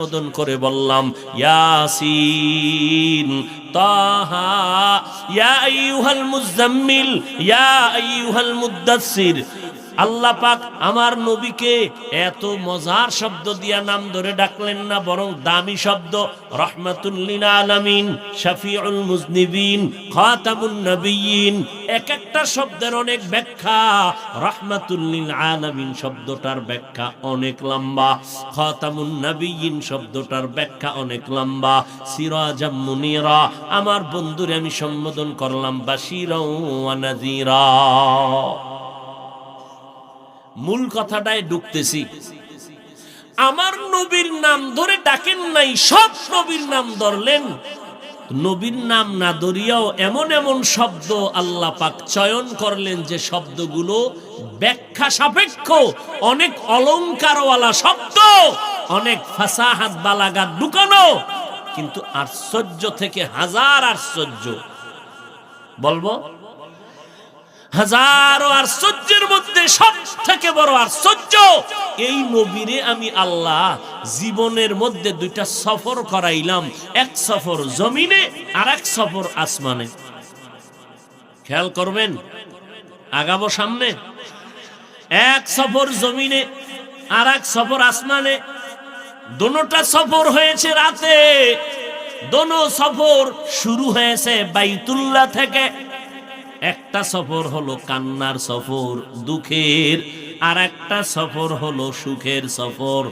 সম্বোধন করে বললাম, ইয়াসিন, তাহা, ইয়া আইয়ুহাল মুজাম্মিল, ইয়া আইয়ুহাল মুদ্দাসসির। আল্লাহ পাক আমার নবীকে এত মজার শব্দ দিয়া নাম ধরে ডাকলেন না, বরং দামি শব্দ রাহমাতুল লিল আলামিন, শাফিউল মুজনিবিন, খাতামুন নবিয়্যিন। এক একটা শব্দের অনেক ব্যাখ্যা। রাহমাতুল লিল আলামিন শব্দটার ব্যাখ্যা অনেক লম্বা, খাতামুন নবিয়্যিন শব্দটার ব্যাখ্যা অনেক লম্বা। সিরাজাম মুনিরা, আমার বন্ধুরে আমি সম্বোধন করলাম বাশীরা ওয়া নাযীরা। মূল কথাটায় ঢুকতেছি। আমার নবীর নাম ধরে ডাকেন নাই, সব নবীর নাম ধরলেন। নবীর নাম না ধরিয়াও এমন এমন শব্দ আল্লাহ পাক চয়ন করলেন যে শব্দগুলো ব্যাখ্যা সাপেক্ষ, অনেক অলংকারওয়ালা শব্দ, অনেক ফাসাহাত বালাগাত ঢুকানো, কিন্তু আশ্চর্য থেকে হাজার আশ্চর্য। বলবো হাজারো আশ্চর্যের মধ্যে সব থেকে বড় আশ্চর্য, এই নবীরে আমি আল্লাহ জীবনের মধ্যে দুইটা সফর করাইলাম, এক সফর জমিনে আর এক সফর আসমানে। খেয়াল করবেন, আগাবো সামনে। এক সফর জমিনে আর এক সফর আসমানে। দোনোটা সফর হয়েছে রাতে, দোনো সফর শুরু হয়েছে বাইতুল্লাহ থেকে। একটা সফর হলো কান্নার সফর, দুঃখের, আর একটা সফর হলো সুখের সফর।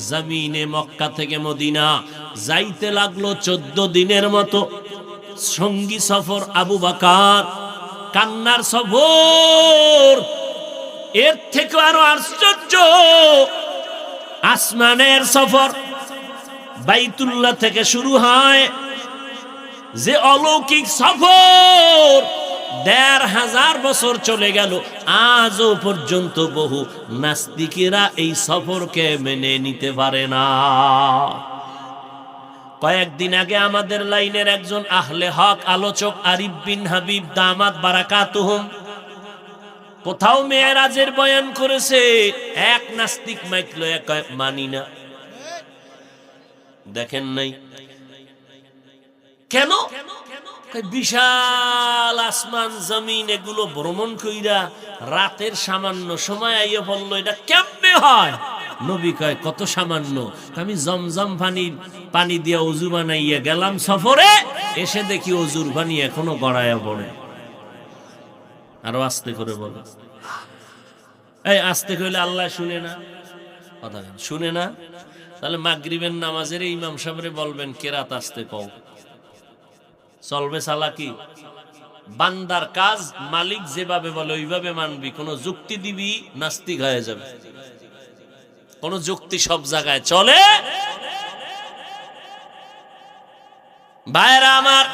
জমিনে মক্কা থেকে মদিনা যাইতে লাগলো 14 দিনের মতো। সঙ্গী সফর আবু বকর, কান্নার সফর। এর থেকে আরো আশ্চর্য, আসমানের সফর বাইতুল্লাহ থেকে শুরু হয়, যে অলৌকিক সফর 1500 বছর চলে গেল, আজও পর্যন্ত বহু নাস্তিকেরা এই সফরকে মেনে নিতে পারে না। কয়েকদিন আগে আমাদের লাইনের একজন আহলে হক আলোচক আরিফ বিন হাবিব দামাত বারাকাতুহুম কোথাও মেরাজের বয়ান করেছে। এক নাস্তিক মাইকলো, এক মানি না। দেখেন নাই কেন? বিশাল আসমান জমিন এগুলো ভ্রমণ কইরা রাতের সামান্য সময় আইয়া বললো, এটা কেমনে হয়? নবী কয়, কত সামান্য। আমি জমজম পানি দিয়া ওযু বানাইয়া গেলাম সফরে, এসে দেখি ওযুর পানি এখনো গড়াইয়া পড়ে। আরো আস্তে করে বলো। এই আস্তে কইলে আল্লাহ শুনে না? কথা শুনে না? তাহলে মাগরিবের নামাজের ইমাম সাহেবরে বলবেন কেরাত আস্তে কও। চলবে চালাকি? বান্দার কাজ মালিক যেভাবে বলে ওইভাবে মানবি। কোন যুক্তি দিবি, নাস্তিক হয়ে যাবে। কোন যুক্তি সব জায়গায় চলে? ভাইরা আমার,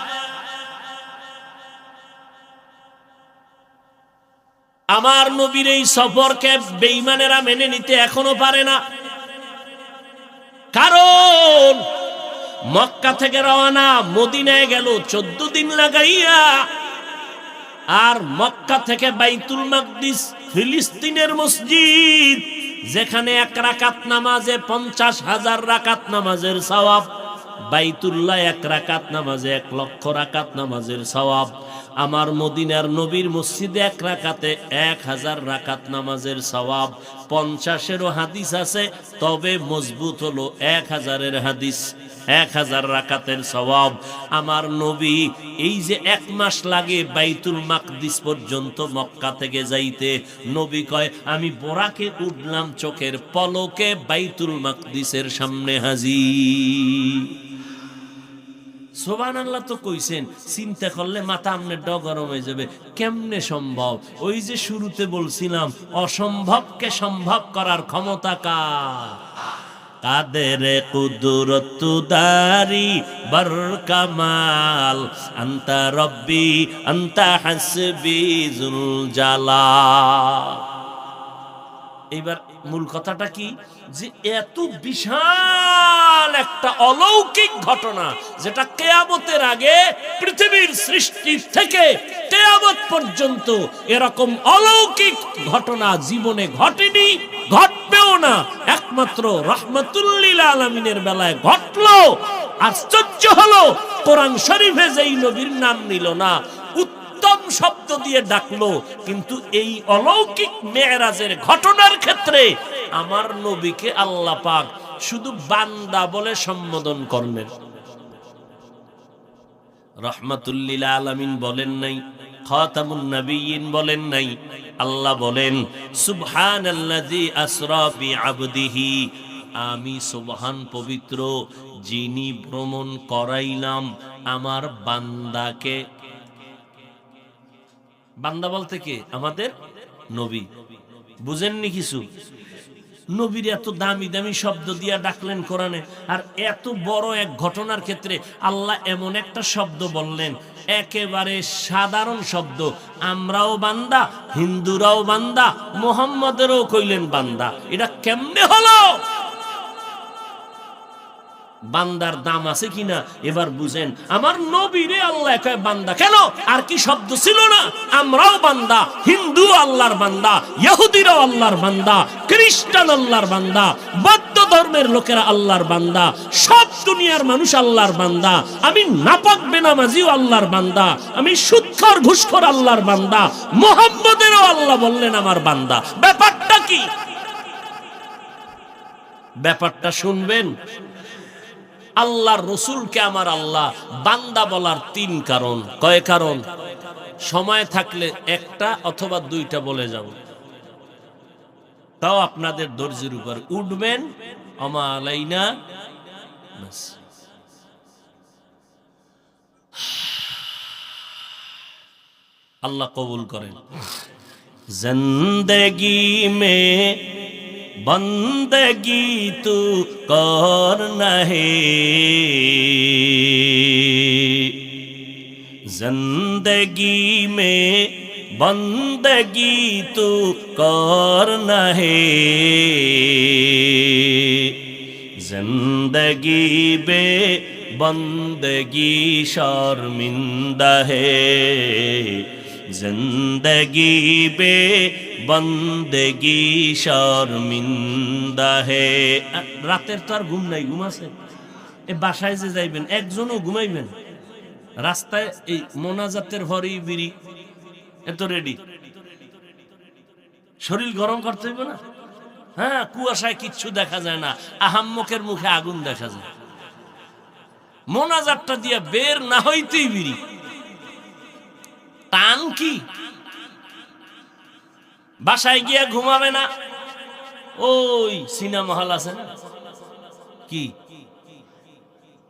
আমার নবীর এই সফরকে বেঈমানেরা মেনে নিতে এখনো পারে না। কারণ মক্কা থেকে রওনা, মদিনায় গেল 14 দিন লাগাইয়া, আর মক্কা থেকে বাইতুল মাকদিস, ফিলিস্তিনের মসজিদ, যেখানে 1 রাকাত নামাজে 50,000 রাকাত নামাজের সওয়াব, বাইতুল্লাহ 1 রাকাত নামাজে 1 লক্ষ রাকাত নামাজের সওয়াব। আমার মদিনার নবীর মসজিদে 1 রাকাতে 1000 রাকাত নামাজের সওয়াব। 50-এরও হাদিস আছে, তবে মজবুত হলো 1000-এর হাদিস, 1000 রাকাতের সওয়াব। আমার নবী এই যে 1 মাস লাগে বাইতুল মাকদিস পর্যন্ত মক্কা থেকে যাইতে, নবী কয় আমি বোরাকে উঠলাম, চোখের পলকে বাইতুল মাকদিসের সামনে হাজির। সুবহানাল্লাহ তো কইছেন, চিন্তা করলে মাথা আপনার গরম হয়ে যাবে। কেমনে সম্ভব? ওই যে শুরুতে বলছিলাম, অসম্ভবকে সম্ভব করার ক্ষমতা কার? কাদের কুদরত দারি বর কামাল, আনতা রব্বি আনতা হাসবি জুল জালাল। এইবার মূল কথাটা কি? যে এত বিশাল একটা অলৌকিক ঘটনা, যেটা কিয়ামতের আগে পৃথিবীর সৃষ্টি থেকে কিয়ামত পর্যন্ত এরকম অলৌকিক ঘটনা জীবনে ঘটেনি, ঘটবেও না, একমাত্র রাহমাতুল লিল আলামিনের বেলায় ঘটলো। আশ্চর্য হলো, কোরআন শরীফে যেই নবীর নাম নিল না, উত্তম শব্দ দিয়ে ডাকলো, কিন্তু এই অলৌকিক মেরাজের ঘটনার ক্ষেত্রে আমার নবীকে আল্লাহ পাক শুধু বান্দা বলে সম্বোধন করলেন। রাহমাতুল লিল আলামিন বলেন নাই, খাতামুন নবিয়্যিন বলেন নাই। আল্লাহ বলেন সুবহানাল্লাযী আসরা বিআবদিহি, আমি সুবহান পবিত্র যিনি ভ্রমণ করাইলাম আমার বান্দাকে। বান্দা বলতে কে? আমাদের নবী। বুঝেননি কিছু? নবীর এত দামি দামি শব্দ দিয়া ডাকলেন কোরআনে, আর এত বড় এক ঘটনার ক্ষেত্রে আল্লাহ এমন একটা শব্দ বললেন, একেবারে সাধারণ শব্দ। আমরাও বান্দা, হিন্দুরাও বান্দা, মুহাম্মদেরও কইলেন বান্দা। এটা কেমনে হলো? বান্দার দাম আছে কিনা এবার বুঝেন। আমার নবীরে আল্লাহ কয় বান্দা। কেন? আর কি শব্দ ছিল না? আমরাও বান্দা, হিন্দু আল্লাহর বান্দা, ইহুদিরাও আল্লাহর বান্দা, খ্রিস্টান আল্লাহর বান্দা, বৌদ্ধ ধর্মের লোকেরা আল্লাহর বান্দা, সব দুনিয়ার মানুষ আল্লাহর বান্দা। আমি নাপাক বেনামাজিও আল্লাহর বান্দা, আমি সুদখোর ঘুষখোর আল্লাহর বান্দা। মুহাম্মদেরও আল্লাহ বললেন আমার বান্দা। ব্যাপারটা কি? ব্যাপারটা শুনবেন। আল্লাহর রসুলকে আমার আল্লাহ বান্দা বলার 3 কারণ। কয় কারণ? সময় থাকলে একটা অথবা 2টা বলে যাব, তাও আপনাদের ধৈর্যের উপর উঠবেন। আমা আলাইনা বাস। আল্লাহ কবুল করেন। জিন্দেগি মে बंदगी तू करना है, जिंदगी में बंदगी तू करना है, जिंदगी बे बंदगी शर्मिंदा है, जिंदगी बे बंदगी शर्मिंदा है। রাতের তো আর ঘুম নাই, ঘুম আছে? এ বাসায় যে যাইবেন একজনও ঘুমাইবেন, রাস্তায় এই মোনাজাতের হরি বিড়ি এত রেডি, শরীর গরম করতে হইব না? হ্যাঁ, কুয়াশায় কিচ্ছু দেখা যায় না, আহাম্মকের মুখে আগুন দেখা যায়। মোনাজাতটা দিয়া বের না হইতেই বিড়ি, টান কি? বাসায় গিয়া ঘুমাবে না, ওই সিনেমা হল আছে না, কি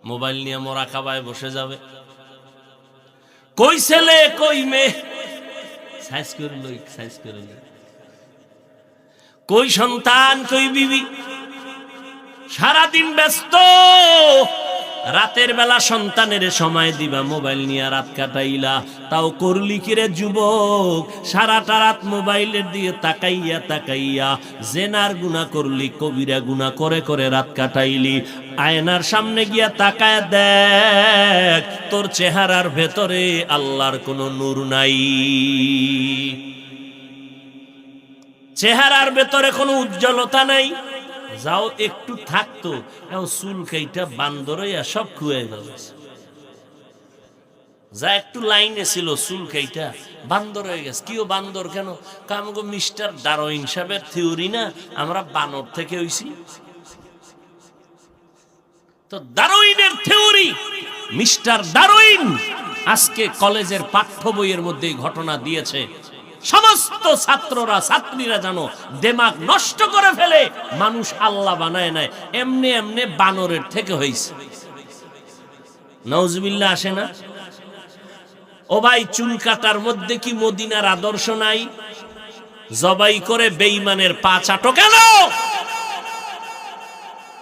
মোবাইল নিয়ে মোরাকাবায় বসে যাবে। কই ছেলে কই মেয়ে সাইজ করে লই, সাইজ করে লই। কই সন্তান কই বিবি, সারাদিন ব্যস্ত। রাতের বেলা সন্তানের সময় দিবা, মোবাইল নিয়ে রাত কাটাইলা। তাও করলি কিরে যুবক, সারাটা রাত মোবাইলের দিয়ে তাকাইয়া তাকাইয়া জেনার গুনাহ করলি, কবিরা গুনাহ করে করে রাত কাটাইলি। আয়নার সামনে গিয়া তাকায় দেখ, তোর চেহারার ভেতরে আল্লাহর কোনো নূর নাই, চেহারার ভেতরে কোনো উজ্জ্বলতা নাই। যাও একটু থাকতো, চুল কেইটা বান্দর হইয়া সব খুয়ে গেল। যা একটু লাইনে ছিল, চুল কেইটা বান্দর হয়ে গেছে। কিও বান্দর কেন? কামগো মিস্টার ডারউইন সাহেবের থিওরি না, আমরা বানর থেকে হইছি। তো ডারউইনের থিওরি, মিস্টার ডারউইন আজকে কলেজের পাঠ্য বইয়ের মধ্যে ঘটনা দিয়েছে। সমস্ত ছাত্ররা ছাত্রীরা জানো দিমাগ নষ্ট করে ফেলে, মানুষ আল্লাহ বানায় নাই, এমনি এমনি বানরের থেকে হইছে। নাউজুবিল্লাহ আসে না? ও ভাই, চুল কাটার মধ্যে কি মদিনার আদর্শ নাই? জবাই করে বেঈমানের পা চাটো কেন?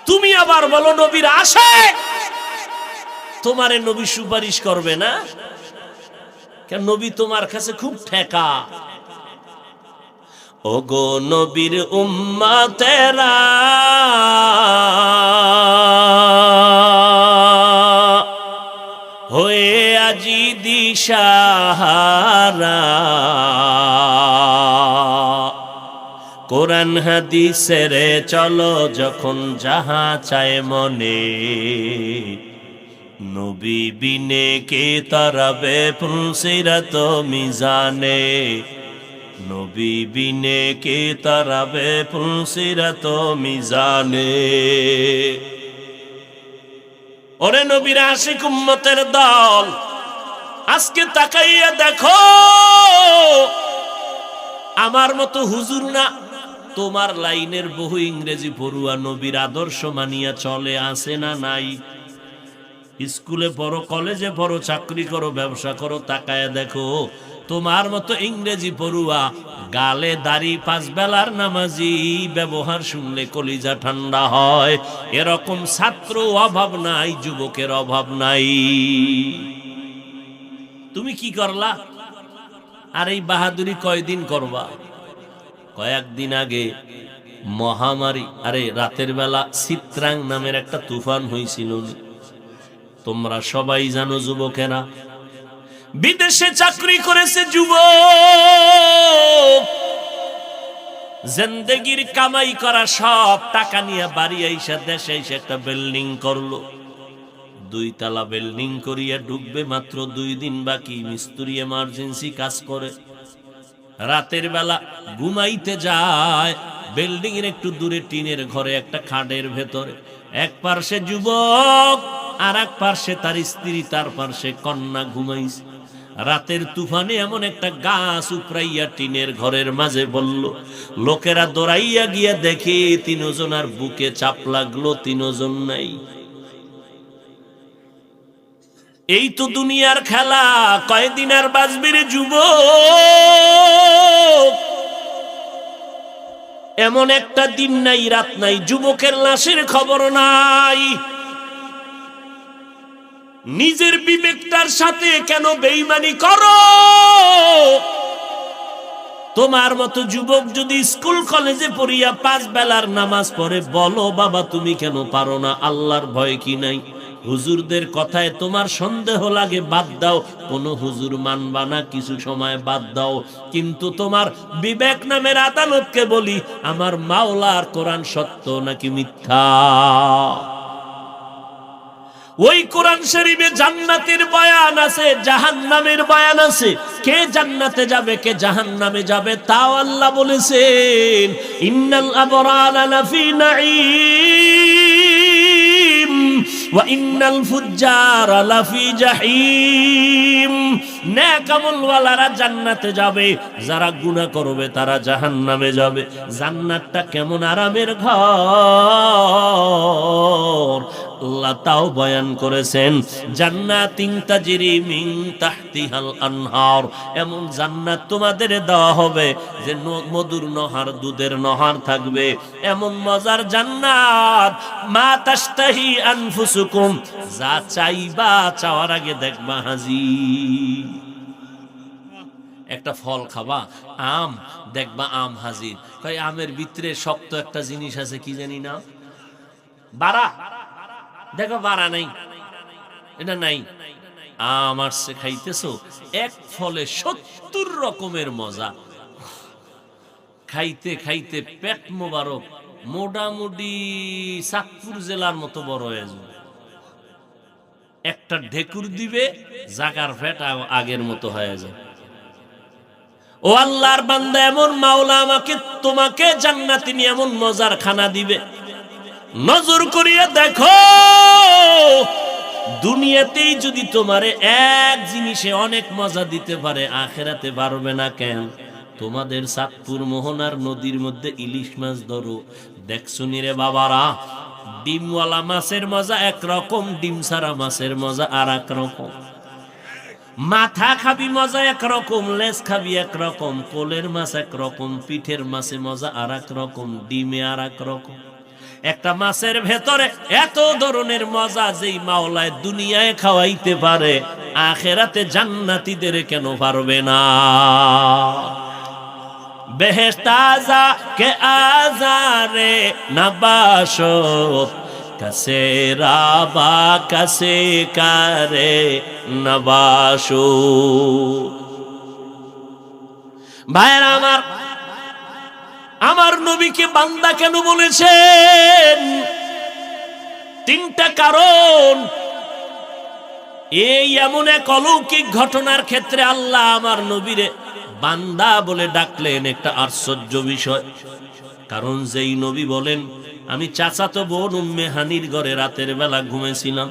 তুমি আবার বলো নবীর আসে, তোমারে নবী সুপারিশ করবে না কেন? নবী তোমার কাছে খুব ঠেকা। ওগো নবীর উম্মতেরা, হয়ে আজি দিশাহারা, কোরআন হাদিসের চলো যখন যাহা চায় মনে, নবী বিনে কে তারাবে পুলসিরাত মিজানে, নবী বিনে কে তারাবে পুলসিরাত মিজানে। ওরে নবীর আশিক উম্মতের দল, আজকে তাকাইয়া দেখো, আমার মতো হুজুর না, তোমার লাইনের বহু ইংরেজি পড়ুয়া নবীর আদর্শ মানিয়া চলে, আসে না নাই? স্কুলে পড়ো, কলেজে পড়ো, চাকরি করো, ব্যবসা করো, তাকায়া দেখো তোমার মতো ইংরেজি পড়ুয়া, গালে দাড়ি, পাঁচ বেলার নামাজি ব্যবহার শুনলে কলিজা ঠান্ডা হয়। এরকম ছাত্র অভাব নাই, যুবকের অভাব নাই। তুমি কি করলা? আর এই বাহাদুরি কয়দিন করবা? কয়েকদিন আগে মহামারী, আরে রাতের বেলা চিত্রাং নামের একটা তুফান হয়েছিল, তোমরা সবাই জানো। যুবকেরা বিদেশে চাকরি করেছে, যুবক জিন্দেগির কামাই করা সব টাকা নিয়ে বাড়ি আইসা দেশে এসে একটা বিল্ডিং করলো। 2 তলা বিল্ডিং করিয়া ঢুকবে, মাত্র 2 দিন বাকি। মিস্ত্রি এমার্জেন্সি কাজ করে, রাতের বেলা ঘুমাইতে যায় বিল্ডিং এর একটু দূরে টিনের ঘরে, একটা খাটের ভেতরে। এক পার্শ্বে যুবক, আর এক পার্শ্বে তার স্ত্রী, তার পার্শ্বে কন্যা ঘুমাইছে। রাতের তুফানে এমন একটা গাছ উপরাইয়া টিনের ঘরের মাঝে বলল। লোকেরা দৌড়াইয়া গিয়া দেখে 3 জনার বুকে চাপ লাগলো, 3 জন নাই। এই তো দুনিয়ার খেলা, কয়দিন আর বাঁচবি রে যুবক? এমন একটা দিন নাই, রাত নাই, যুবকের লাশের খবর নাই। নিজের বিবেকটার সাথে কেন বেঈমানি করো? তোমার মতো যুবক যদি স্কুল কলেজে পড়িয়া 5 বেলার নামাজ পড়ে, বলো বাবা তুমি কেন পারো না? আল্লাহর ভয় কি নাই? হুজুরদের কথায় তোমার সন্দেহ লাগে, বাদ দাও, কোন হুজুর মানবা না, কিছু সময় বাদ দাও। কিন্তু তোমার বিবেক নামের আদালতকে বলি, আমার মাওলার কোরআন সত্য নাকি মিথ্যা? ওই কোরআন শরীফে জান্নাতের বয়ান আছে, জাহান্নামের বয়ান আছে। কে জান্নাতে যাবে, কে জাহান্নামে যাবে, তাও আল্লাহ বলেছেন। ইন্নাল আবরারা লাফি নাঈম ওয়া ইন্নাল ফুজ্জারা লাফি জাহিম। নেক আমলওয়ালারা জান্নাতে যাবে, যারা গুনাহ করবে তারা জাহান্নামে যাবে। জান্নাতটা কেমন আরামের ঘর, আল্লাহ তাও বয়ান করেছেন। জান্নাতিন তাজরি মিন তাহতিহাল আনহার, এমন জান্নাত তোমাদের দেওয়া হবে যে মধুর নহর, দুধের নহর থাকবে। এমন মজার জান্নাত, মা তাশতাহি আনফুসুকুম, যা চাইবা চাওয়ার আগে দেখবা হাজির। একটা ফল খাবা, আম, দেখবা আম হাজির। কয় আমের ভিতরে শক্ত একটা জিনিস আছে, কি জানি না, বাড়া, দেখো বাড়া নাই, এটা নাই। আম আসছে, খাইতেছো, এক ফলে 70 রকমের মজা। খাইতে খাইতে পেট মোবারক, মোটামুটি চাঁদপুর জেলার মতো বড় হয়ে যাবে। একটা ঢেকুর দিবে, জাগার পেট আগের মতো হয়ে যায়। ও আল্লাহর বান্দা, এমন মাওলা আমাকে তোমাকে জান্নাতে নিয়ে এমন মজার খানা দিবে। নজর করিয়া দেখো, দুনিয়াতেই যদি তোমারে এক জিনিসে অনেক মজা দিতে পারে, আখেরাতে পারবে না কেন? তোমাদের চাঁদপুর মোহনার নদীর মধ্যে ইলিশ মাছ ধরো, দেখছো নি রে বাবারা? ডিমওয়ালা মাছের মজা একরকম, ডিম ছাড়া মাছের মজা আর এক রকম। মাথা খাবি মজা একরকম, লেজ খাবি একরকম, কোলের মাছ একরকম, পিঠের মাছে মজা আর এক রকম, ডিমে আর এক রকম। একটা মাছের ভেতরে এত ধরনের মজা, যেই মাওলায় দুনিয়ায় খাওয়াইতে পারে, আখেরাতে জান্নাতীদের কেন পারবে না? বেহেশত আযা কে আযারে নবাশত, কাসে রাবা কাসে কারে নবাশু। ভাইরা আমার, আমার নবীকে বান্দা কেন বলেছেন? তিনটা কারণ। এই এমন এক অলৌকিক ঘটনার ক্ষেত্রে আল্লাহ আমার নবীরে বান্দা বলে ডাকলেন, একটা আশ্চর্য বিষয়। কারণ যেই নবী বলেন, আমি চাচাতো বোন উম্মে হানির ঘরে রাতের বেলা ঘুমেছিলাম,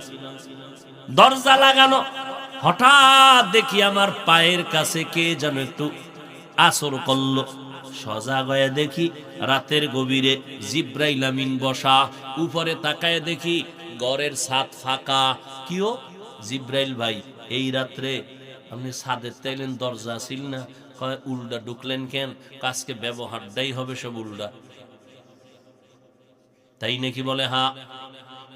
দরজা লাগানো, হঠাৎ দেখি আমার পায়ের কাছে কে যেন একটু আসর করলো। সজাগ হয়ে দেখি রাতের গভীরে জিব্রাইল আমিন বসা। উপরে তাকায় দেখি ঘরের ছাদ ফাঁকা। কিও জিব্রাইল ভাই, এই রাত্রে আপনি ছাদের তাইলেন, দরজা ছিল না? কয় উল্টা ঢুকলেন কেন? আজকে ব্যবহারটাই হবে সব উল্টা। তাই নাকি? বলে হ্যাঁ।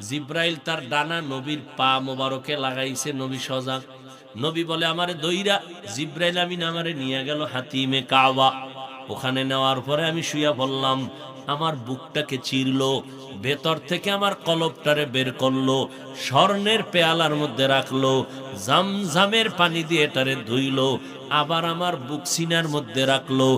জিব্রাইল তার ডানা নবীর পা মোবারকে লাগাইছে, নবী সজাগ। নবী বলে আমারে দইরা জিব্রাইল আমিন আমারে নিয়ে গেল হাতিমে কাবা। ওখানে নেওয়ার পরে আমি শুয়া পড়লাম। আমার বুকটাকে চিরলো, ভেতর থেকে আমার কলবটারে বের করলো, স্বর্ণের পেয়ালার মধ্যে রাখলো, জামজামের পানি দিয়ে এটারে ধুইলো, আবার আমার বুক সিনার মধ্যে রাখলো,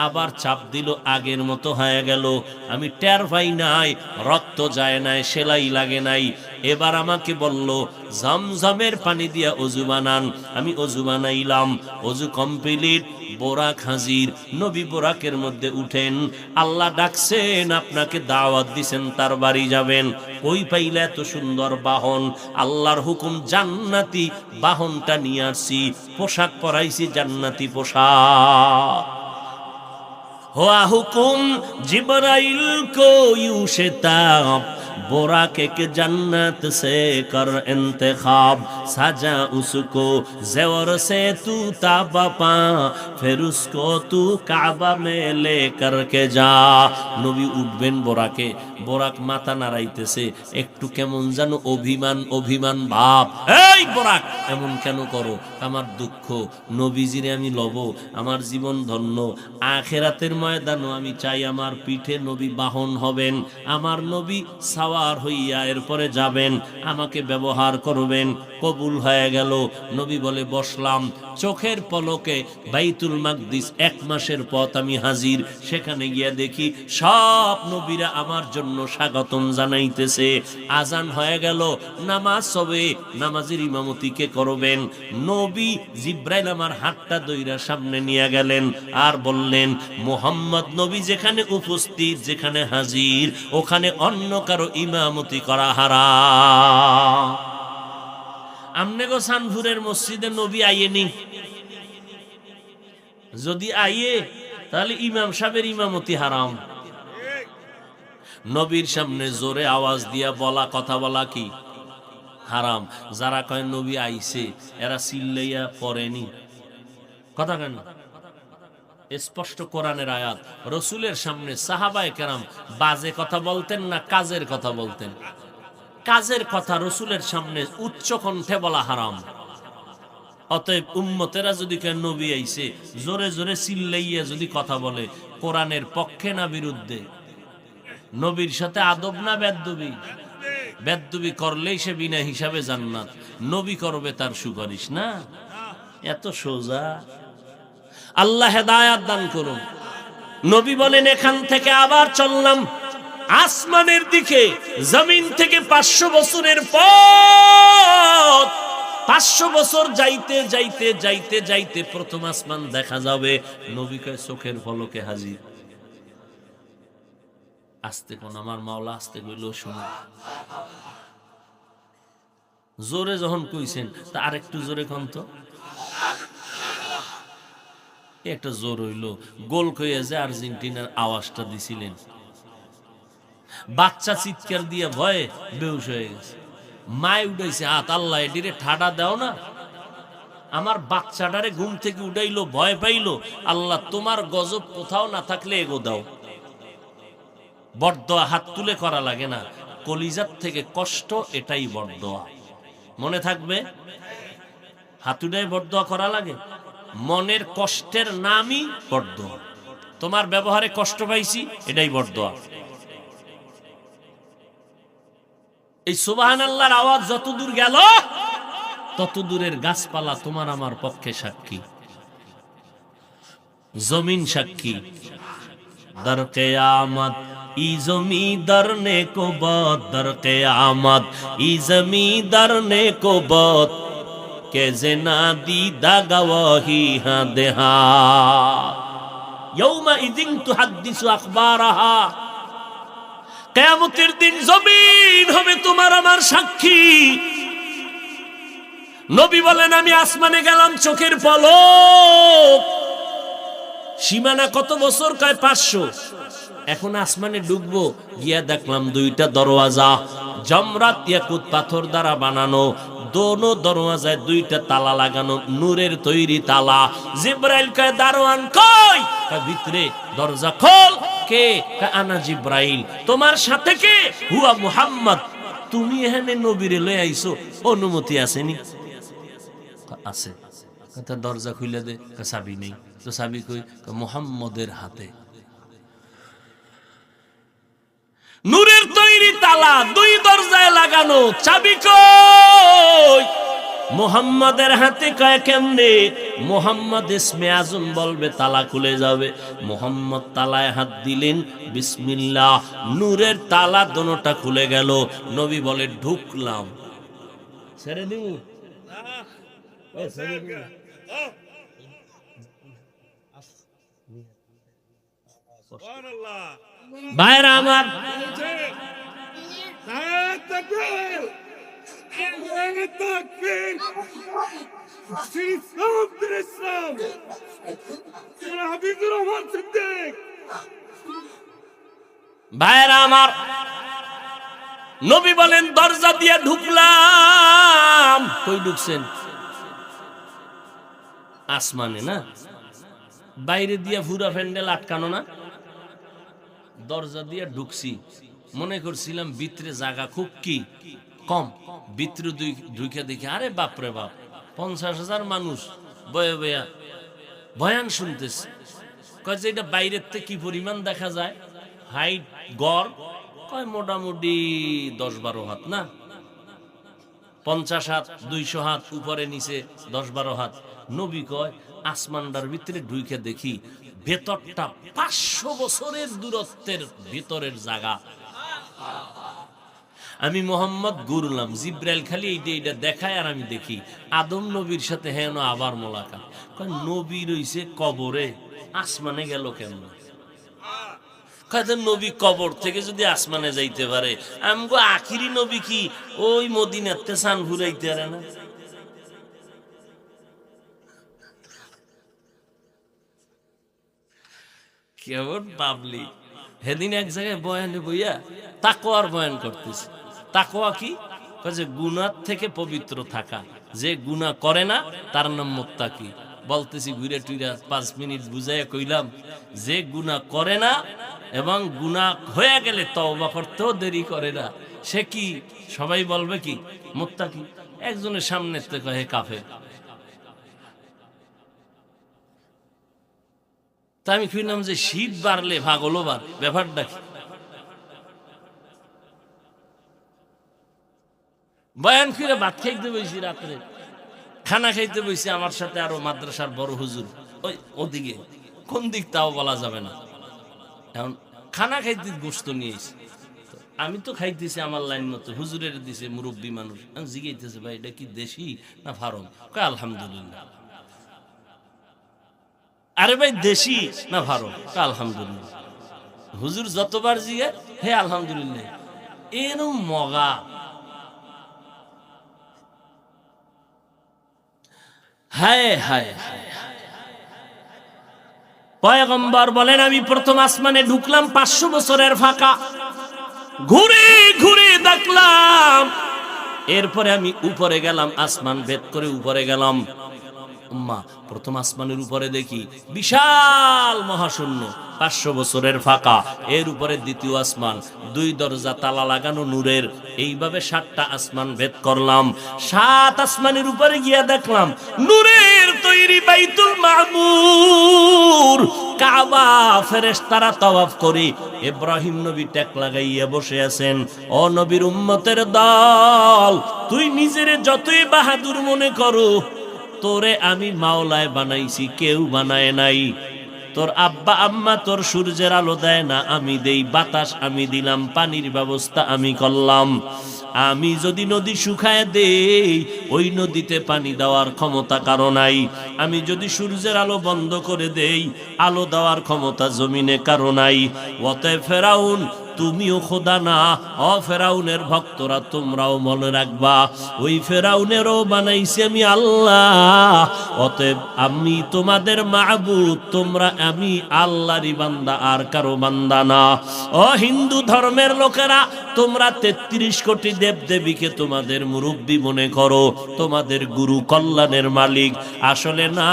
আবার চাপ দিল, আগের মতো হয়ে গেল। আমি টের পাই নাই, রক্ত যায় নাই, সেলাই লাগে নাই। এবার আমাকে বলল জামজামের পানি দিয়া অজু বানান। আমি অজু বানাইলাম, অজু কমপ্লিট, বোরাক হাজির। নবী বোরাকের মধ্যে উঠেন। আল্লাহ ডাকছেন, আপনাকে দাওয়াত দিছেন, তার বাড়ি যাবেন। কই পাইলে এত সুন্দর বাহন? আল্লাহর হুকুম, জান্নাতি বাহনটা নিয়ে আসছি, পোশাক পরাইছি, জান্নাতি পোশাক। हुआ हुकुम जिब्राइल को यूं शिताब बोराके के जन्नत से कर इंतखाब सजा उसको ज़ेवर से तू ताबा पा फिर उसको तू काबा में ले करके जा। নবী উঠবেন বোরাকে, বোরাক মাথা নাড়াইতেছে, একটু কেমন যেন অভিমান অভিমান ভাব। এই বোরাক এমন কেন করো? আমার দুঃখ, নবীজিরে আমি লব, আমার জীবন ধন্য। আখিরাতের ময়দানও আমি চাই আমার পিঠে নবী বাহন হবেন, আমার নবী সাওয়ার হইয়া এরপরে যাবেন, আমাকে ব্যবহার করবেন। কবুল হয়ে গেল। নবী বলে বসলাম, চোখের পলকে বাইতুল মাকদিস 1 মাসের পথ আমি হাজির। সেখানে গিয়া দেখি সব নবীরা আমার জন্য স্বাগতম জানাইতেছে। আজান হয়ে গেল, নামাজ হবে, নামাজের ইমামতি কে করবেন? নবী জিব্রাইল আমার হাতটা দইরা সামনে নিয়ে গেলেন আর বললেন, মুহাম্মদ নবী যেখানে উপস্থিত, যেখানে হাজির, ওখানে অন্য কারো ইমামতি করা হারাম। আমনে গো সানপুরের মসজিদে নবী আইয়েনি, যদি আইয়ে তাহলে ইমাম সাহেবের ইমামতি হারাম। নবীর সামনে জোরে আওয়াজ দিয়া বলা, কথা বলা কি হারাম। যারা কয় নবী আইছে, এরা চিল্লাইয়া পড়েনি কথা কেন? স্পষ্ট কোরআনের আয়াত। রসুলের সামনে সাহাবায়ে কেরাম বাজে কথা বলতেন না কাজের কথা বলতেন? কাজের কথা রসুলের সামনে উচ্চ কণ্ঠে বলা হারাম। অতএব উম্মতেরা যদি কেন নবী আইছে জোরে জোরে চিল্লাইয়া যদি কথা বলে, কোরআনের পক্ষে না বিরুদ্ধে? নবীর সাথে আদব না বেদবি? বেদবি করলেই সে বিনা হিসাবে জান্নাত, নবী করবে তার সুপারিশ না। এত সোজা। আল্লাহ হেদায়াত দান করুন। নবী বলেন, এখান থেকে আবার চললাম আসমানের দিকে। জমিন থেকে 500 বছরের পথ। 500 বছর যাইতে যাইতে যাইতে যাইতে প্রথম আসমান দেখা যাবে। নবী কয় চোখের পলকে হাজির। আস্তে কোন আমার মাওলা আস্তে কইল শোনো। জোরে যখন কইছেন তা আরেকটু জোরে কোন তো। একটা জোর হইল, গোল কইয়া যে আর্জেন্টিনার আওয়াজটা দিছিলেন। বাচ্চা চিৎকার দিয়ে ভয়ে বেহুশ হয়ে গেছে। মায় উঠাইছে হাত, আল্লাহ এটিরে ঠাডা দাও না। আমার বাচ্চাটারে ঘুম থেকে উঠাইলো, ভয় পাইলো। আল্লাহ তোমার গজব কোথাও না থাকলে এগো দাও। বরদোয়া হাত তুলে করা লাগে না, কলিজার থেকে কষ্ট, এটাই বরদোয়া। মনে থাকবে, হাত উঠাই বরদোয়া করা লাগে। মনের কষ্টের নামই বরদোয়া। তোমার ব্যবহারে কষ্ট পাইছি, এটাই বরদোয়া। এই সুবহানাল্লাহর আওয়াজ যত দূর গেল, তত দূরের গাছপালা তোমার আমার পক্ষে সাক্ষী, জমিন সাক্ষী। দর কিয়ামত ই জমিদার ने को बात दर क़यामत ई जमींदार ने को बात के जना दीदा गवाही हाँ देहा यौमा इदिन तुहद्दिसु अखबारहा কিয়ামতের দিন জমিন হবে তোমার আমার সাক্ষী। নবী বলেন আমি আসমানে গেলাম চোখের পলক, সীমানা কত বছর? কয় 500। এখন আসমানে ঢুকবো, গিয়া দেখলাম দুইটা দরওয়াজা জমরাত ইয়াকুত পাথর দ্বারা বানানো, দোনো দরওয়াজায় দুইটা তালা লাগানো, নূরের তৈরি তালা। জিব্রাইল কয় দারোয়ান কই? কয় ভিতরে, দরজা খোল। কে? কয় আনা জিব্রাইল। তোমার সাথে কে? হুয়া মুহাম্মদ। তুমি এখানে নবীরে লই আইছো, অনুমতি আসেনি? আছে। কথা দরজা খুলে দে। চাবি নেই। তো চাবি কই? মুহাম্মদের হাতে। নূরের তৈরি তালা দুই দরজায় লাগানো, চাবি কই? মুহাম্মাদের হাতে। কয় কেমনে? মুহাম্মদ ইসমে আজম বলবে, তালা খুলে যাবে। মুহাম্মদ তালায় হাত দিলেন, বিসমিল্লাহ, নূরের তালা দোনোটা খুলে গেল। নবী বলে ঢুকলাম। ছেড়ে দিব? ভাইরা আমার, ভাইরা আমার, নবী বলেন দরজা দিয়ে ঢুকলাম। কই ঢুকছেন? আসমানে না, বাইরে দিয়ে পুরা প্যান্ডেল আটকানো না, দরজা দিয়ে ঢুকছি। মনে করছিলাম ভিতরে জায়গা খুব কি কম, ভিতরে ঢুকে দেখি আরে বাপরে বাপ, 50,000 মানুষ বয়ে বয়া বয়ান শুনতেছে। কয় যে এটা বাইরের থেকে কি পরিমাণ দেখা যায়? হাইট গড় কয় মোটামুটি 10-12 হাত না, 50 হাত 200 হাত উপরে নিচে 10-12 হাত। নবী কয় আসমানটার ভিতরে ঢুকে দেখি ভেতরটা 500 বছরের দূরত্বের ভিতরের জায়গা। আমি মোহাম্মদ ঘুরলাম, জিব্রাইল খালি এইটা দেখায় আর আমি দেখি আদম নবীর সাথে হেন আবার মোলাকাত। কয় নবী রইছে কবরে, আসমানে গেল কেমন? নবী কবর থেকে যদি আসমানে যাইতে পারে, আমগো আখিরি নবী কি ওই মদিনাতে সান ঘুরাইতে পারে না? কেমন পাবলিক। সেদিন এক জায়গায় বয়ানে বইয়া তাকওয়ার বয়ান করতেছে। তাকওয়া কি? যে গুনাহ থেকে পবিত্র থাকা, যে গুনাহ করে না তার নাম মুত্তাকি। বলতেছি ঘুরে টুইরা 5 মিনিট বুঝাইয়া কইলাম, যে গুনাহ করে না এবং গুনাহ হয়ে গেলে তওবা করতেও দেরি করে না, সে কি? সবাই বলবে কি মুত্তাকি। একজনের সামনে থেকে কয় কাফের। তা আমি কইলাম যে শীত বাড়লে ভাগলো বার, ব্যাপারটা কি? বয়ান করে ভাত খাইতে বইছি, রাত্রে খানা খাইতে বইছি। আমার সাথে আরো মাদ্রাসার বড় হুজুর, ওই ওদিকে কোন দিক তাও বলা যাবে না। এখন খানা খাইতে গোস্ত নিয়েছি, আমি তো খাইতেছি আমার লাইন মতো, হুজুরের দিছে মুরব্বী মানুষ। জিগাইতেছে ভাই এটা কি দেশি না ফার্ম? কয় আলহামদুলিল্লাহ। আরে ভাই দেশি না ফার্ম? কয় আলহামদুলিল্লাহ। হুজুর যতবার জিগে হে আলহামদুলিল্লাহ। এরম মগা। হায় হায় হায়। পয়গম্বর বলেন আমি প্রথম আসমানে ঢুকলাম, 500 বছরের ফাঁকা, ঘুরে ঘুরে দেখলাম। এরপরে আমি উপরে গেলাম, আসমান ভেদ করে উপরে গেলাম। প্রথম আসমানের উপরে দেখি বিশাল মহাশূন্য, 500 বছরের ফাঁকা। এর উপরে দ্বিতীয় আসমান, 2 দরজা তালা লাগানো নূরের। এইভাবে 7টা আসমান ভেদ করলাম। 7 আসমানের উপরে গিয়া দেখলাম নূরের তৈরি বাইতুল মামুর, কাবা। ফেরেশতারা তাওয়াফ করে, ইব্রাহিম নবী টেক লাগাইয়া বসে আছেন। ও নবীর উম্মতের দল, তুই নিজেরে যতই বাহাদুর মনে করো, তোরে আমি মাওলায় বানাইছি, কেউ বানায় নাই। তোর আব্বা আম্মা তোর সূর্যের আলো দেয় না, আমি দেই। বাতাস আমি দিলাম, পানির ব্যবস্থা আমি করলাম। আমি যদি নদী শুকায় দেই, ওই নদীতে পানি দেওয়ার ক্ষমতা কারো নাই। আমি যদি সূর্যের আলো বন্ধ করে দেই, আলো দেওয়ার ক্ষমতা জমিনে কারো নাই। অতএব ফেরাউন, তুমিও খোদা না। ফেরাউনের ভক্তরা তোমরাও মনে রাখবা, ওই ফেরাউনেরও বানাইছি আমি আল্লাহ। অতএব আমি তোমাদের মাবুদ, তোমরা আমি আল্লাহরই বান্দা, আর কারো বান্দা না। হিন্দু ধর্মের লোকেরা, তোমরা 33 কোটি দেবদেবীকে তোমাদের মুরব্বী মনে করো, তোমাদের গুরু, কল্যাণের মালিক। আসলে না,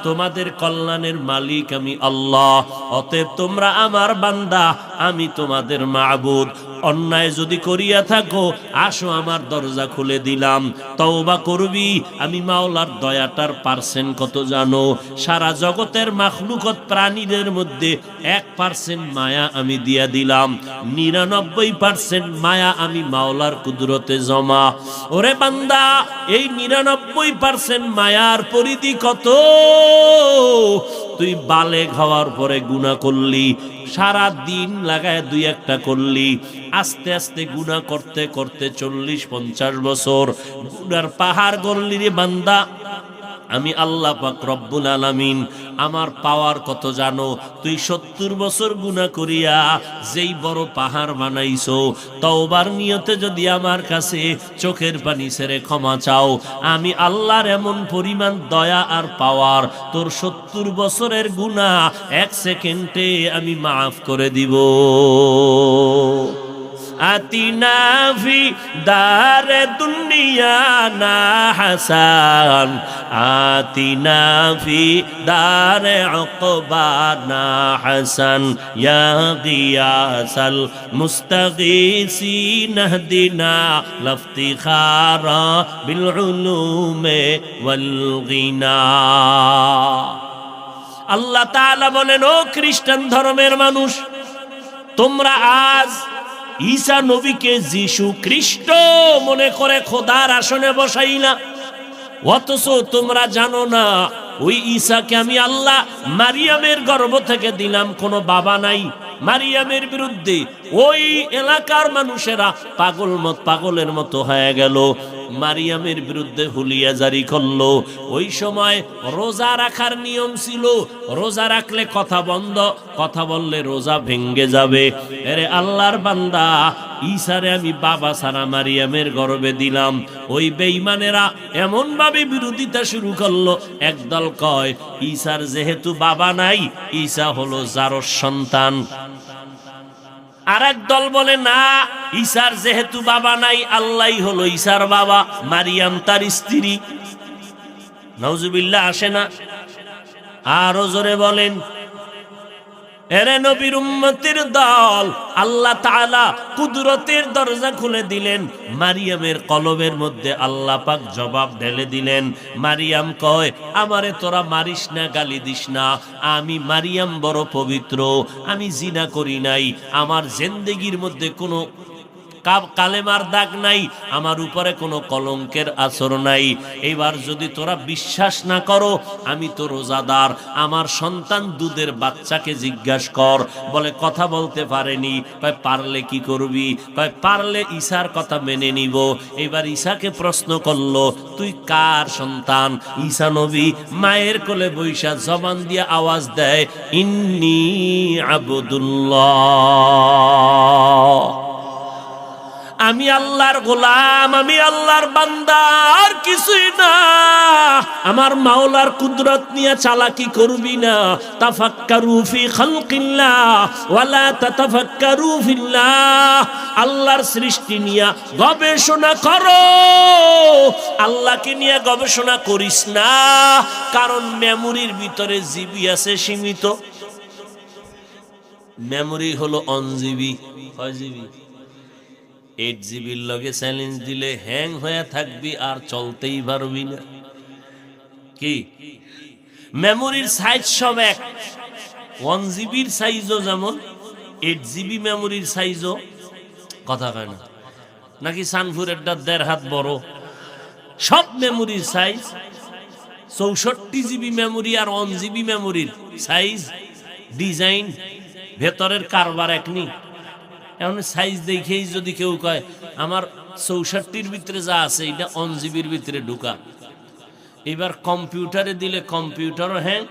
তোমাদের কল্যাণের মালিক আমি আল্লাহ। অতএব তোমরা আমার বান্দা, আমি তোমাদের মাবুদ। অন্যায় যদি করিয়া থাকো, আসো আমার দরজা খুলে দিলাম, তওবা করবি। আমি মাওলার দয়াটার পার্সেন্ট কত জানো? সারা জগতের মাখলুকত প্রাণীদের মধ্যে 1% মায়া আমি দিয়া দিলাম, 99% মায়া আমি মাওলার কুদরতে জমা। ওরে বান্দা, এই 99% মায়ার পরিধি কত? তুই বালেগ হওয়ার পরে গুনাহ করলি, সারা দিন লাগায় 2-1টা করলি, আস্তে আস্তে গুনাহ করতে করতে 40-50 বছর গুনার পাহাড় গড়লি রে বান্দা। আমি আল্লাহ পাক রব্বুল আলামিন, আমার পাওয়ার কত জানো? তুই 70 বছর গুনাহ করিয়া যেই বড় পাহাড় বানাইছো, তওবার নিয়তে যদি আমার কাছে চোখের পানি ছেড়ে ক্ষমা চাও, আমি আল্লাহর এমন পরিমাণ দয়া আর পাওয়ার, তোর 70 বছরের গুনাহ 1 সেকেন্ডে আমি মাফ করে দিব। আতিনা ফি দারে দুনিয়া না হাসান, আতিনা ফি দারে উকবা না হাসান, ইয়া গিয়াসাল মুস্তাগীসিন ইহদিনা লাফতিখারা বিল উলুমে ওয়াল গিনা। আল্লাহ তাআলা বলেন, ও খ্রিস্টান ধর্মের মানুষ, তোমরা আজ ঈসা নবীকে যিশু খ্রিস্ট মনে করে খোদার আসনে বসাই না। অথচ তোমরা জানো না, ওই ঈসাকে আমি আল্লাহ মারিয়ামের গর্ভ থেকে দিলাম, কোনো বাবা নাই। মারিয়ামের বিরুদ্ধে ওই এলাকার মানুষেরা পাগলের মতো হয়ে গেল, মারিয়ামের বিরুদ্ধে হুলিয়া জারি করলো। ওই সময় রোজা রাখার নিয়ম ছিল, রোজা রাখলে কথা বন্ধ, কথা বললে রোজা ভেঙ্গে যাবে। আরে আল্লাহর বান্দা, ঈসারে আমি বাবা সারা মারিয়ামের গর্ভে দিলাম। ওই বেঈমানেরা এমন ভাবে বিরোধিতা শুরু করলো, একদল কয় ঈসার যেহেতু বাবা নাই, ঈসা হলো জারস সন্তান। আর এক দল বলে না, ঈসার যেহেতু বাবা নাই, আল্লাহই হলো ঈসার বাবা, মারিয়াম তার স্ত্রী। নাউজুবিল্লাহ আসে না? আরো জোরে বলেন। এরে নবীর উম্মতের দল, আল্লাহ তাআলা কুদরতের দরজা খুলে দিলেন, মারিয়ামের কলবের মধ্যে আল্লাহ পাক জবাব ঢেলে দিলেন। মারিয়াম কয়, আমারে তোরা মারিস না, গালি দিস না, আমি মারিয়াম বড় পবিত্র, আমি জিনা করি নাই, আমার জিন্দেগির মধ্যে কোনো কালেমার দাগ নাই, আমার উপরে কোনো কলঙ্কের আসর নাই। এবার যদি তোরা বিশ্বাস না করো, আমি তো রোজাদার, আমার সন্তান দুধের বাচ্চাকে জিজ্ঞাসা কর, বলে কথা বলতে পারেনি। পারলে কি করবি? পারলে ঈসার কথা মেনে নিব। এবার ঈসাকে প্রশ্ন করলো, তুই কার সন্তান? ঈসা নবী মায়ের কোলে বৈশা জবান দিয়ে আওয়াজ দেয়, ইন্নী আবদুল্লাহ, আমি আল্লাহর গোলাম, আমি আল্লাহর বান্দা, আর কিছুই না। আমার মাওলার কুদরত নিয়ে চালাকি করবি না। তাফাক্কারু ফি খালকিল্লাহ ওয়ালা তাতাফাক্কারু ফিল্লাহ, আল্লাহর সৃষ্টি নিয়ে গবেষণা করো, আল্লাহকে নিয়ে গবেষণা করিস না। কারণ মেমোরির ভিতরে জিবি আছে সীমিত, মেমোরি হলো 1 জিবি। 6 জিবি 8 জিবির লগে চ্যালেঞ্জ দিলে হ্যাং হয়ে থাকবি, আর চলতেই পারবি না। কি মেমোরির সাইজ সব এক, 1 জিবির সাইজও যেমন, 8 জিবি মেমোরির সাইজও কথা কয় না। নাকি সানফুরেরটা 1.5 হাত বড়, সব মেমোরির সাইজ 64 জিবি মেমোরি আর 1 জিবি মেমোরির সাইজ ডিজাইন ভেতরের কারবার একনি। এখন সাইজ দেখেই যদি কেউ কয় আমার 64-র ভিতরে যা আছে এটা 1 জিবির ভিতরে ঢুকা, এবার কম্পিউটারে দিলে কম্পিউটারও হ্যাং,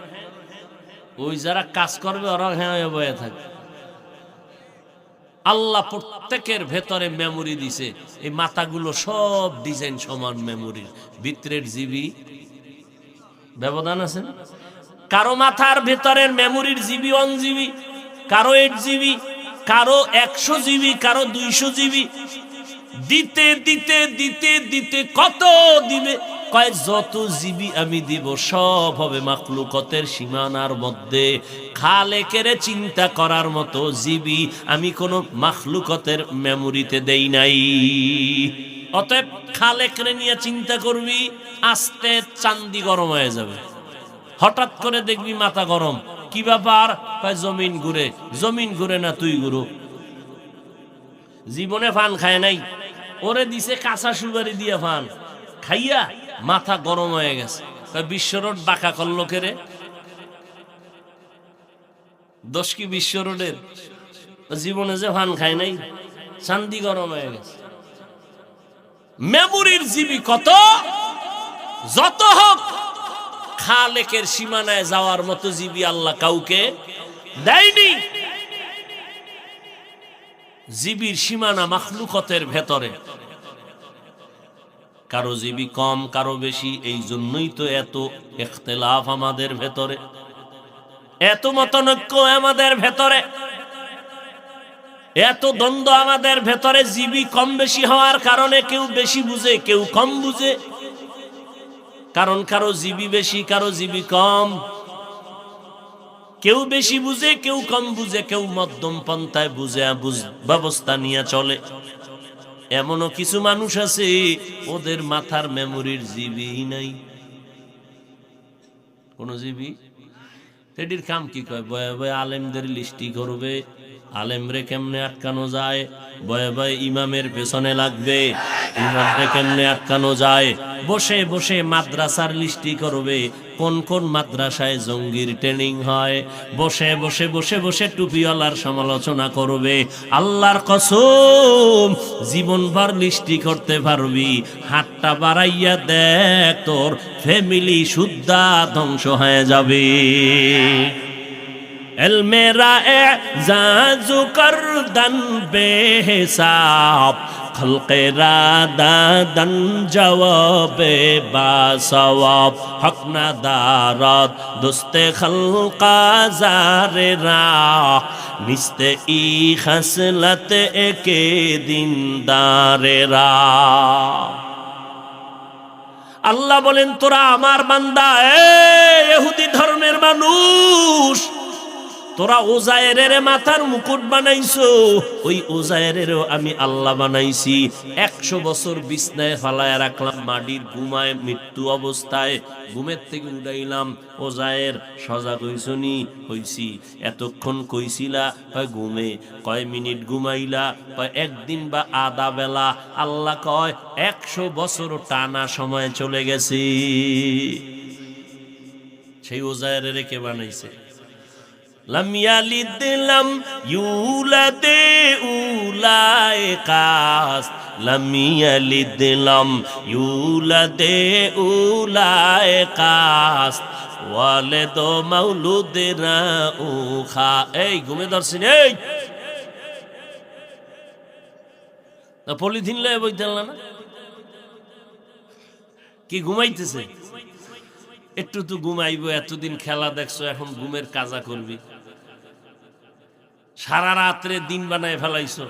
ওই যারা কাজ করবে ওরা হ্যাঁ হয়ে বয়ে থাকে। আল্লাহ প্রত্যেকের ভেতরে মেমোরি দিছে, এই মাথাগুলো সব ডিজাইন সমান, মেমোরির ভিতরের জিবি ব্যবধান আছে। কারো মাথার ভেতরের মেমোরির জিবি 1 জিবি, কারো 8 জিবি, কারো 100 জিবি, কারো 200 জিবি। দিতে দিতে দিতে দিতে কত দিবে? কয় যত জিবি আমি দিব সব হবে মাখলুকতের সীমানার মধ্যে। খালেকের চিন্তা করার মতো জিবি আমি কোন মাখলুকতের মেমোরিতে দেই নাই। অতএব খালেকরে নিয়ে চিন্তা করবি, আস্তে চান্দি গরম হয়ে যাবে। হঠাৎ করে দেখবি মাথা গরম, কি ব্যাপার? কয় জমিন ঘুরে। জমিন ঘুরে না, তুই ঘুরো। জীবনে ফান খায় নাই, ওরে দিছে কাঁচা সুপারি দিয়ে ফান খাইয়া মাথা গরম হয়ে গেছে। বিশ্বরোড বাঁকা করলো কেরে? দোষ কি বিশ্বরোডের? জীবনে যে ফান খায় নাই, চান্দি গরম হয়ে গেছে। মেমোরির জিবি কত? যত হোক খালেকের সীমানায় যাওয়ার মতো জিবি আল্লাহ কাউকে দেয়নি। জিবির সীমানা মাখলুকতের ভেতরে, কারো জিবি কম কারো বেশি। এই জন্যই তো এত ইখতিলাফ আমাদের ভেতরে, এত মতনৈক্য আমাদের ভেতরে, এত দ্বন্দ্ব আমাদের ভেতরে। জিবি কম বেশি হওয়ার কারণে কেউ বেশি বুঝে, কেউ কম বুঝে। কারণ কারো জিবি বেশি, কারো জিবি কম। কেউ বেশি বুঝে, কেউ কম বুঝে, কেউ মধ্যম পন্থায় বুঝে ব্যবস্থা নিয়ে চলে। এমনও কিছু মানুষ আছে ওদের মাথার মেমোরির জিবি নাই, কোন জিবি। এটির কাম কি? কয় বয়ে বয়ে আলেমদের লিস্টি করবে, আলেমরে কেমনে আটকানো যায়। বয়ে বয়ে ইমামের পেছনে লাগবে, ইমামরে কেমনে আটকানো যায়। বসে বসে মাদ্রাসার লিস্টি করবে, কোন কোন মাদ্রাসায় জঙ্গির ট্রেনিং হয়। বসে বসে বসে বসে টুপিওয়ালার সমালোচনা করবে। আল্লাহর কসম, জীবনভর লিস্টি করতে পারবি, হাতটা বাড়াইয়া দেখ তোর ফ্যামিলি শুদ্ধা ধ্বংস হয়ে যাবে। এল মেরা এজাজু করদন বেহিসাব, খলকেরা দাদন জওয়াবে বাসওয়াব। হক না দারদ দোস্তে খলকা জারে রাহ, নিস্তে ই খসলত একে দিন দারে রাহ। আল্লাহ বলেন, তোরা আমার বান্দা, ইহুদি ধর্মের মানুষ, তোরা ওজায়েরের মাথার মুকুট বানাইছো, ওই ওজায়েরেরও আমি আল্লাহ বানাইছি। 100 বছর বিছনায় ফালায় রাখলাম, মাটির ঘুমায় মৃত্যু অবস্থায়, ঘুমের থেকে উঠাইলাম। ওজায়ের সজাগ হইছনি? হইছি। এতক্ষণ কইছিলা? কয় ঘুমে। কয় মিনিট ঘুমাইলা? কয় একদিন বা আধা বেলা। আল্লাহ কয় 100 বছর টানা সময় চলে গেছে। সেই ওজায়েরের কে বানাইছে? লাম ইয়ালিদ লাম ইউলাদ উলাইকাস, লাম ইয়ালিদ লাম ইউলাদ উলাইকাস, ওয়ালিদ মাউলুদরা উখা। এই ঘুমে ধরছেন? এই পলিথিন লয়ে বইতেন না? কি ঘুমাইতেছে? একটু তো ঘুমাইবো। এতদিন খেলা দেখছো, এখন ঘুমের কাজা করবি। সারা রাত্রে দিন বানায় ফেলাইছো।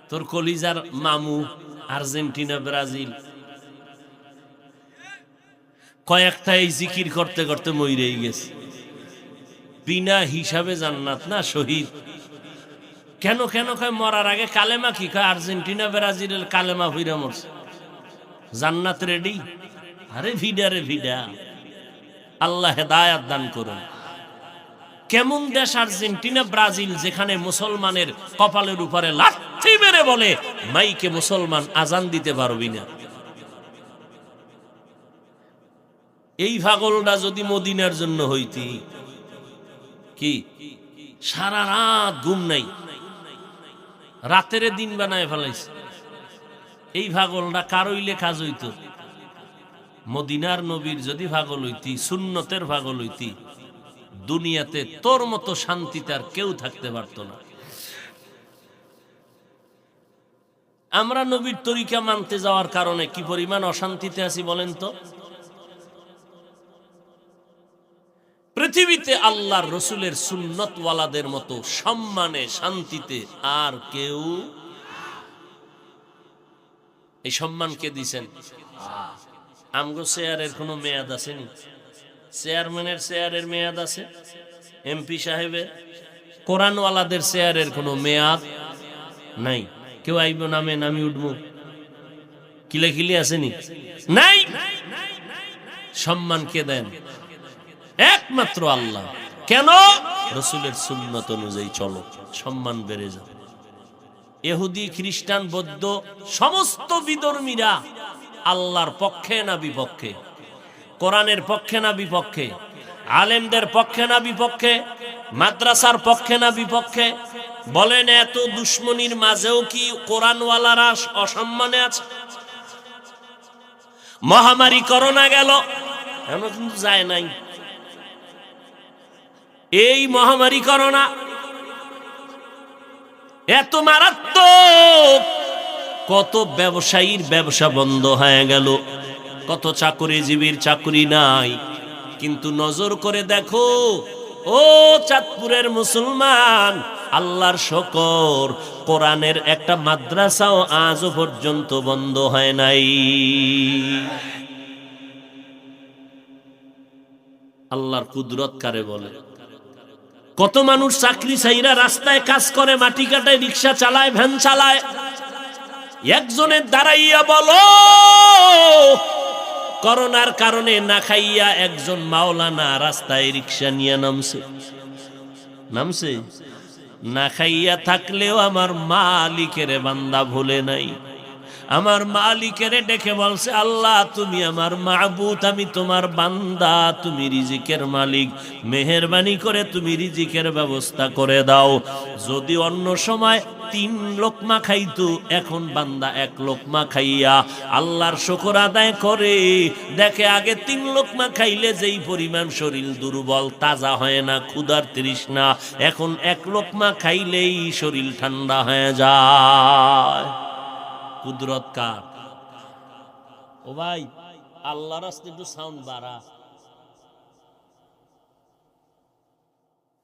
তোর কলিজার মামু আর্জেন্টিনা ব্রাজিল কয়েকটা এই জিকির করতে করতে মইরেই গেছে। বিনা হিসাবে জান্নাত না শহীদ। কেন কেন কয় মরার আগে কালেমা কি? কয় আর্জেন্টিনা ব্রাজিলের কালেমা হইরা মরছে, জান্নাত রেডি। আরে ভিডা রে ভিডা, আল্লাহ হেদায়াত দান করুন। কেমন দেশ আর্জেন্টিনা ব্রাজিল, যেখানে মুসলমানের কপালের উপরে লাথি মেরে বলে মাইকে মুসলমান আজান দিতে পারবি না। এই পাগলটা যদি মদিনার জন্য হইতি, কি সারা রাত ঘুম নাই, রাতের দিন বানায় ফেলাইছে। এই পাগলটা কারইলে কাজ হইতো? মদিনার নবীর যদি পাগল হইতি, সুন্নতের পাগল হইতি, দুনিয়াতে তোর মতো শান্তিতে আর কেউ থাকতে পারতো না। আমরা নবীর তরিকা মানতে যাওয়ার কারণে কি পরিমাণ অশান্তিতে আছি বলেন তো। পৃথিবীতে আল্লাহর রসুলের সুন্নতওয়ালাদের মতো সম্মানে শান্তিতে আর কেউ। এই সম্মান কে দিছেন? আমগো চেয়ারের কোনো মেয়াদ আছে নি? চেয়ারম্যানের চেয়ারের মেয়াদ আছে, এমপি সাহেবের, কোরআনওয়ালাদের চেয়ারের কোনো মেয়াদ নাই। কেউ আইব নামে নামি উঠবো, কিলে কিলে আসেনি? নাই। সম্মান কে দেন? একমাত্র আল্লাহ। কেন? রসুলের সুন্নত অনুযায়ী চলো, সম্মান বেড়ে যাবে। ইহুদি, খ্রিস্টান, বৌদ্ধ সমস্ত বিধর্মীরা আল্লাহর পক্ষে না বিপক্ষে? কোরআনের পক্ষে না বিপক্ষে? আলেমদের পক্ষে না বিপক্ষে? মাদ্রাসার পক্ষে না বিপক্ষে? বলেন, এত দুশ্মনীর মাঝেও কি কোরআনওয়ালারা অসম্মানে আছে? মহামারী করোনা গেল, এমন কিন্তু যায় নাই। এই মহামারী করোনা এত মারাত্মক, কত ব্যবসায়ীর ব্যবসা বন্ধ হয়ে গেল, কত চাকরিজীবীর চাকরি নাই। কিন্তু নজর করে দেখো, ও চাঁদপুরের মুসলমান, আল্লাহর শকর, কোরআনের একটা মাদ্রাসাও আজও পর্যন্ত বন্ধ হয় নাই। আল্লাহর কুদরত কারে বলে? কত মানুষ চাকরি চাইরা রাস্তায় কাজ করে, মাটি কাটায়, রিক্সা চালায়, ভ্যান চালায়। একজনের দাঁড়াইয়া বলো, করোনার কারণে না খাইয়া একজন মাওলানা রাস্তায় রিক্সা নিয়ে নামছে। না খাইয়া থাকলেও আমার মালিকের বান্দা ভুলে নাই। আমার মালিকের ডেকে বলছে, আল্লাহ তুমি আমার মাবুদ, আমি তোমার বান্দা, তুমি রিজিকের মালিক, মেহেরবানি করে তুমি রিজিকের ব্যবস্থা করে দাও। যদি অন্য সময় 3 লোকমা খাইতো, এখন বান্দা 1 লোকমা খাইয়া আল্লাহর শুকর আদায় করে। দেখে আগে 3 লোকমা খাইলে যেই পরিমাণ শরীর দুর্বল, তাজা হয় না, ক্ষুধার তৃষ্ণা, এখন 1 লোকমা খাইলেই শরীর ঠান্ডা হয়ে যায়। কুদরত কার? ও ভাই, আল্লাহর রাস্তায় একটু সাউন্ড বাড়া।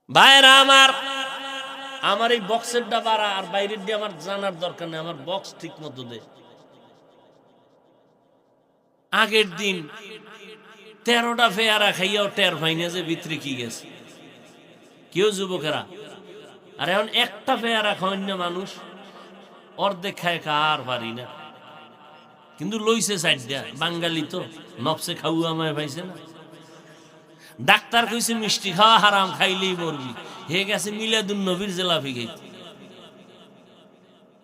ভাইরা আমার এই বক্সেরটা বাড়া, আর বাইরের দিয়ে আমার জানার দরকার নেই, আমার বক্স ঠিক মতো দে। আগের দিন 13টা ফেয়ারা খাইয়াও টের পাইনি যে ভিতরে কি গেছে। কেউ যুবকেরা, আর এখন একটা ফেয়ারা খাওয়ান না মানুষ, অর্ধেক খায় আর পারি না। কিন্তু লইছে সাইডটা, বাঙালি তো নবসে খাওয়া আমায় পাইছে না। ডাক্তার কইছে মিষ্টি খাওয়া হারাম, খাইলেই মরবি। হে গেছে মিলাদুন নবীর জেলাফি খাইতে,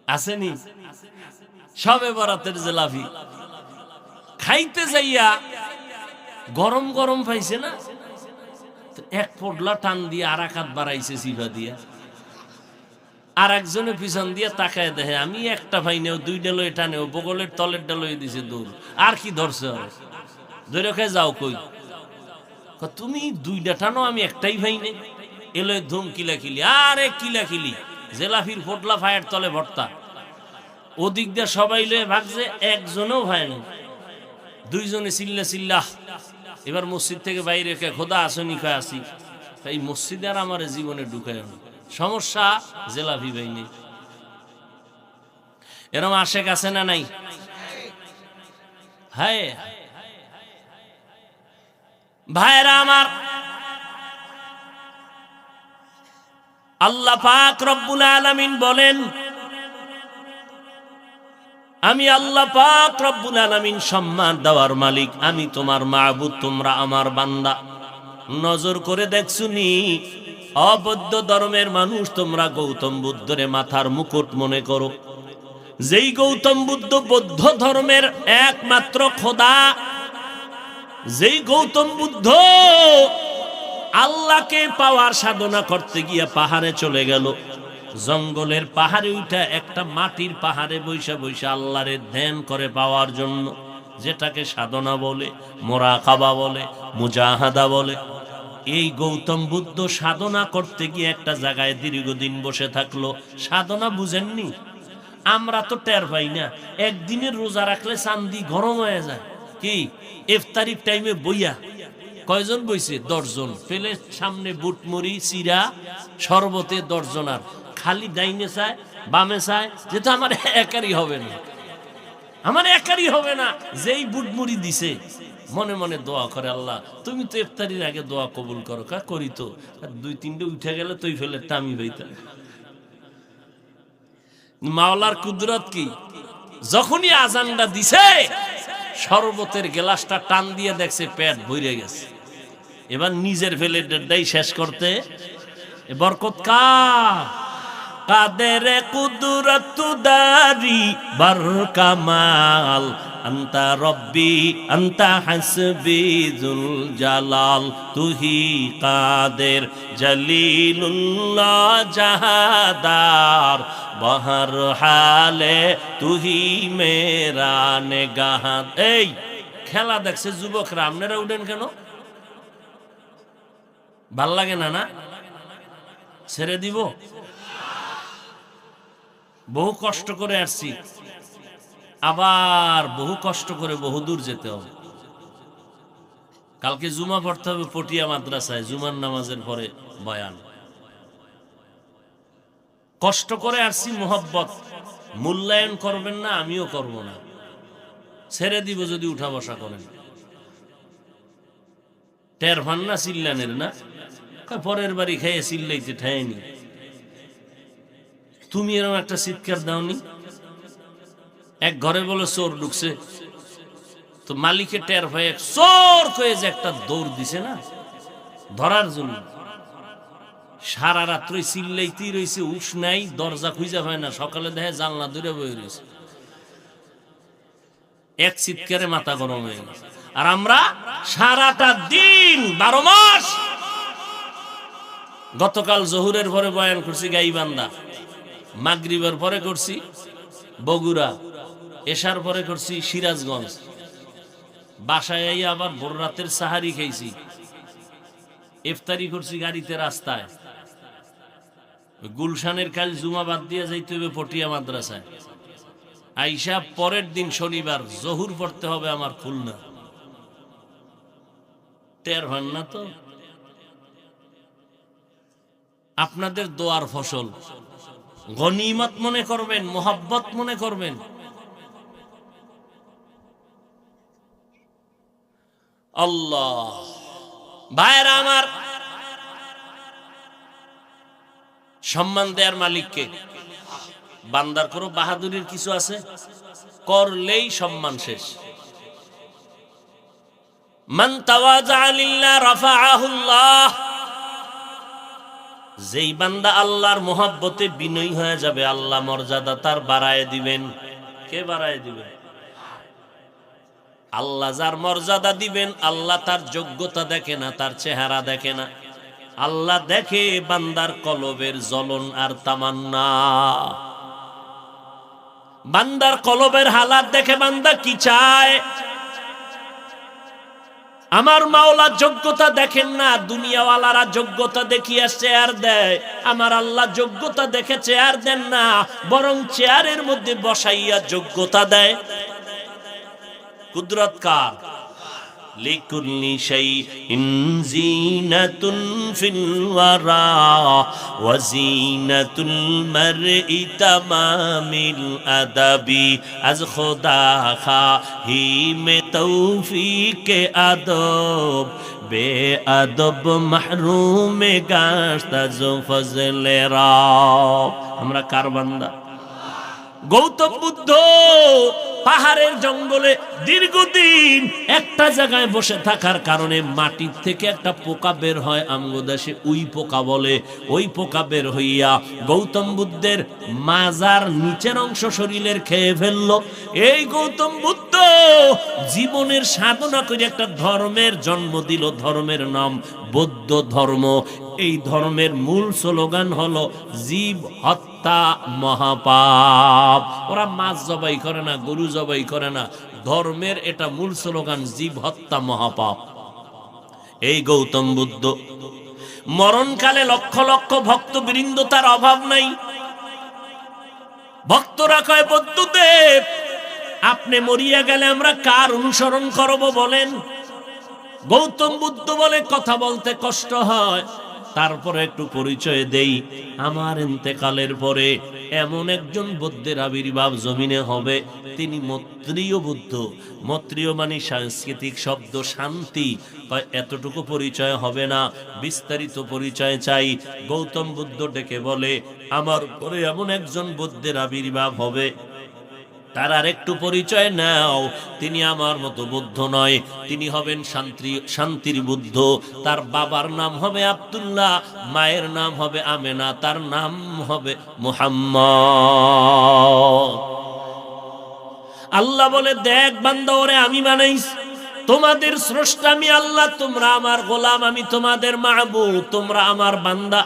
আসেনি সবে বরাতের জেলাফি খাইতে যাইয়া গরম গরম পাইছে না, 1 পটলা টান দিয়ে আর 1 হাত বাড়াইছে সিফা দিয়া। আর একজনের পিছন দিয়ে তাকায় দেখে আমি একটা পাইনেও 2টা লয়ে টানেও, বগলের তলের ডালয়ে দিছে দৌড়। আর কি ধরছে? ধরে খেয়ে যাও কই? তুমি 2টা টানো, আমি একটাই পাইনে। এলো ধুম কিলাকিলি, আরে কিলাকিলি, জেলাফির পোটলা ফায়ের তলে ভর্তা। ওদিক দিয়ে সবাই লয়ে ভাগছে, একজনও ভাই না। 2 জনে চিল্লা। এবার মসজিদ থেকে বাইরে কে খোদা আসনি কয়ে আসি, এই মসজিদে আর আমার জীবনে ঢুকায় না। সমস্যা জেলাফি ভাই নেই। এরম আশেক আছে না নাই? হায় ভাইরা আমার, আল্লাহ পাক রব্বুল আলামিন বলেন, আমি আল্লাহ পাক রব্বুল আলামিন সম্মান দেওয়ার মালিক, আমি তোমার মাবুদ, তোমরা আমার বান্দা। নজর করে দেখছুনি, অবৌদ্ধ ধর্মের মানুষ তোমরা গৌতম বুদ্ধরে মাথার মুকুট মনে করো। যেই গৌতম বুদ্ধ বৌদ্ধ ধর্মের একমাত্র খোদা, যেই গৌতম বুদ্ধ আল্লাহকে পাওয়ার সাধনা করতে গিয়া পাহাড়ে চলে গেল। জঙ্গলের পাহাড়ে উঠা একটা মাটির পাহাড়ে বৈশা বৈশা আল্লাহরে ধ্যান করে পাওয়ার জন্য, যেটাকে সাধনা বলে, মোরাকাবা বলে, মুজাহাদা বলে। এই গৌতম বুদ্ধ সাধনা করতে গিয়ে একটা জায়গায় দীর্ঘদিন বসে থাকলো। সাধনা বুঝেননি? আমরা তো টের পাই না। একদিনের রোজা রাখলে চান্দি গরম হয়ে যায়। কি ইফতারির টাইমে বইয়া কয়জন বইছে? 10 জন। পেলে সামনে বুটমুড়ি চিরা শরবতে 10 জন, আর খালি ডাইনে চায় বামে চায়, যেটা আমার একারই হবে না, আমার একারই হবে না। যেই বুটমুড়ি দিছে মনে মনে দোয়া করে, আল্লাহ তুমি তো ইফতারির আগে দোয়া কবুল করো। কা করি তো, 2-3টে উঠে গেলে তুই ফেলে টামি বইতা। মাওলার কুদরত কি, যখনই আজানটা দিছে শরবতের গ্লাসটা টান দিয়ে দেখছে পেট ভরে গেছে। এবার নিজের ফেলেটাই শেষ করতে বরকত কার? কাদের কুদরত দারি বার কামাল, আন্তা রব্বি আন্তা হাসবি জুল জালাল, তুহি কাদের জলিলুল্লাহ জাহাদার, বহর হালে তুহি মেরা নেগাহার। এই খেলা দেখছে যুবকরা, আপনারা উঠেন কেন? ভাল লাগে না? না ছেড়ে দিব? বহু কষ্ট করে আসছি, আবার বহু কষ্ট করে বহুদূর যেতে হবে। কালকে জুমা পড়তে হবে পটিয়া মাদ্রাসায়, জুমার নামাজের পরে বয়ান। কষ্ট করে আসছি, মোহব্বত মূল্যায়ন করবেন না, আমিও করব না, ছেড়ে দিব যদি উঠা বসা করেন। টের ভান না চিল্লানের? না পরের বাড়ি খেয়ে চিল্লাইতে ঠায়নি। তুমি এরকম একটা চিৎকার দাওনি? এক ঘরে বলে চোর ঢুকছে, তো মালিকে টের ভয়ে চোর কয়ে যে একটা দৌড় দিছে না ধরার জন্য। সারা রাত্রে চিল্লাইতেই রয়েছে, উঠ নাই, দরজা খুঁজে পায় না। সকালে দেখে জানলা ধরে বয়ে রয়েছে, এক চিৎকারে মাথা গরম হয়ে গেছে। আর আমরা সারাটা দিন 12 মাস, গতকাল জহুরের পরে বয়ান করছি গাইবান্ধা, মাগরিবের পরে করছি বগুড়া, এশার পরে করছি সিরাজগঞ্জ, বাসায় আবার ভোর রাতের সাহারি খেয়েছি, ইফতারি করছি গাড়িতে রাস্তায়। গুলশানের কাল জুমা বাদ দিয়ে যাইতে হবে পটিয়া মাদ্রাসায়, আইসা পরের দিন শনিবার জহুর পড়তে হবে আমার খুলনা। টের ভান না তো? আপনাদের দোয়ার ফসল গনিমত মনে করবেন, মোহাব্বত মনে করবেন। আল্লাহ ভাইরা আমার, সম্মান দেয়ার মালিককে। বান্দার কোনো বাহাদুরির কিছু আছে? করলেই সম্মান শেষ। মান তাওয়াজা লিল্লাহ রাফাআহুল্লাহ, যেই বান্দা আল্লাহর মোহাব্বতে বিনয়ী হয়ে যাবে, আল্লাহ মর্যাদা তার বাড়ায় দিবেন। কে বাড়ায় দিবেন? আল্লাহ যার মর্যাদা দিবেন, আল্লাহ তার যোগ্যতা দেখে না, তার চেহারা দেখে না। আল্লাহ দেখে বান্দার কলবের জ্বলন আর তামান্না। বান্দার কলবের হালাত দেখে বান্দা কি চায়। আমার মাওলা যোগ্যতা দেখেন না, দুনিয়াওয়ালারা যোগ্যতা দেখিয়ে চেয়ার দেয়। আমার আল্লাহ যোগ্যতা দেখে চেয়ার দেন না, বরং চেয়ারের মধ্যে বসাইয়া যোগ্যতা দেয়। কুদরত কার? লিকুল্লি শাইইন জিনাতুন ফিল ওয়ারা ওয়া জিনাতুল মারই তামামিল আদাবি, আজ খোদা খাহিমে তৌফিকে আদব, বে আদব মাহরুমে গাশতাজ ফজলে রব। আমরা কার বান্দা? গৌতম বুদ্ধ পাহাড়ের জঙ্গলে দীর্ঘদিন একটা জায়গায় বসে থাকার কারণে মাটির থেকে একটা পোকা বের হয়, আমগো দেশে উই পোকা বলে। ওই পোকা বের হইয়া গৌতম বুদ্ধের মাজার নিচের অংশ শরীরের খেয়ে ফেললো। এই গৌতম বুদ্ধ জীবনের সাধনা করে একটা ধর্মের জন্ম দিল, ধর্মের নাম বৌদ্ধ ধর্ম। এই ধর্মের মূল স্লোগান হলো জীব হত্যা মহাপাপ। ওরা মাছ জবাই করে না, গরু জবাই করে না, ধর্মের এটা মূল স্লোগান জীব হত্যা মহাপাপ। এই গৌতম বুদ্ধ মরণকালে লক্ষ লক্ষ ভক্তবৃন্দ, তার অভাব নাই। ভক্তরা কয় বুদ্ধদেব আপনি মরিয়া গেলে আমরা কার অনুসরণ করব বলেন? গৌতম বুদ্ধ বলে কথা বলতে কষ্ট হয়, তারপরে একটু পরিচয় দেই। আমার ইন্তেকালের পরে এমন একজন বুদ্ধের আবির্ভাব জমিনে হবে, তিনি মৈত্রেয় বুদ্ধ। মৈত্রেয় মানে সাংস্কৃতিক শব্দ শান্তি। এতটুকু পরিচয় হবে না, বিস্তারিত পরিচয় চাই। গৌতম বুদ্ধ ডেকে বলে আমার পরে এমন একজন বুদ্ধের আবির্ভাব হবে, তার আর একটু পরিচয় নাও। তিনি আমার মতো বুদ্ধ নয়, তিনি হবেন শান্তির বুদ্ধ। তার বাবার নাম হবে আব্দুল্লাহ, মায়ের নাম হবে আমেনা, তার নাম হবে মুহাম্মদ। আল্লাহ বলে দেখ বান্দা, ওরে আমি বানাইস, তোমাদের স্রষ্টা আমি আল্লাহ, তোমরা আমার গোলাম, আমি তোমাদের মাহবুব, তোমরা আমার বান্দা।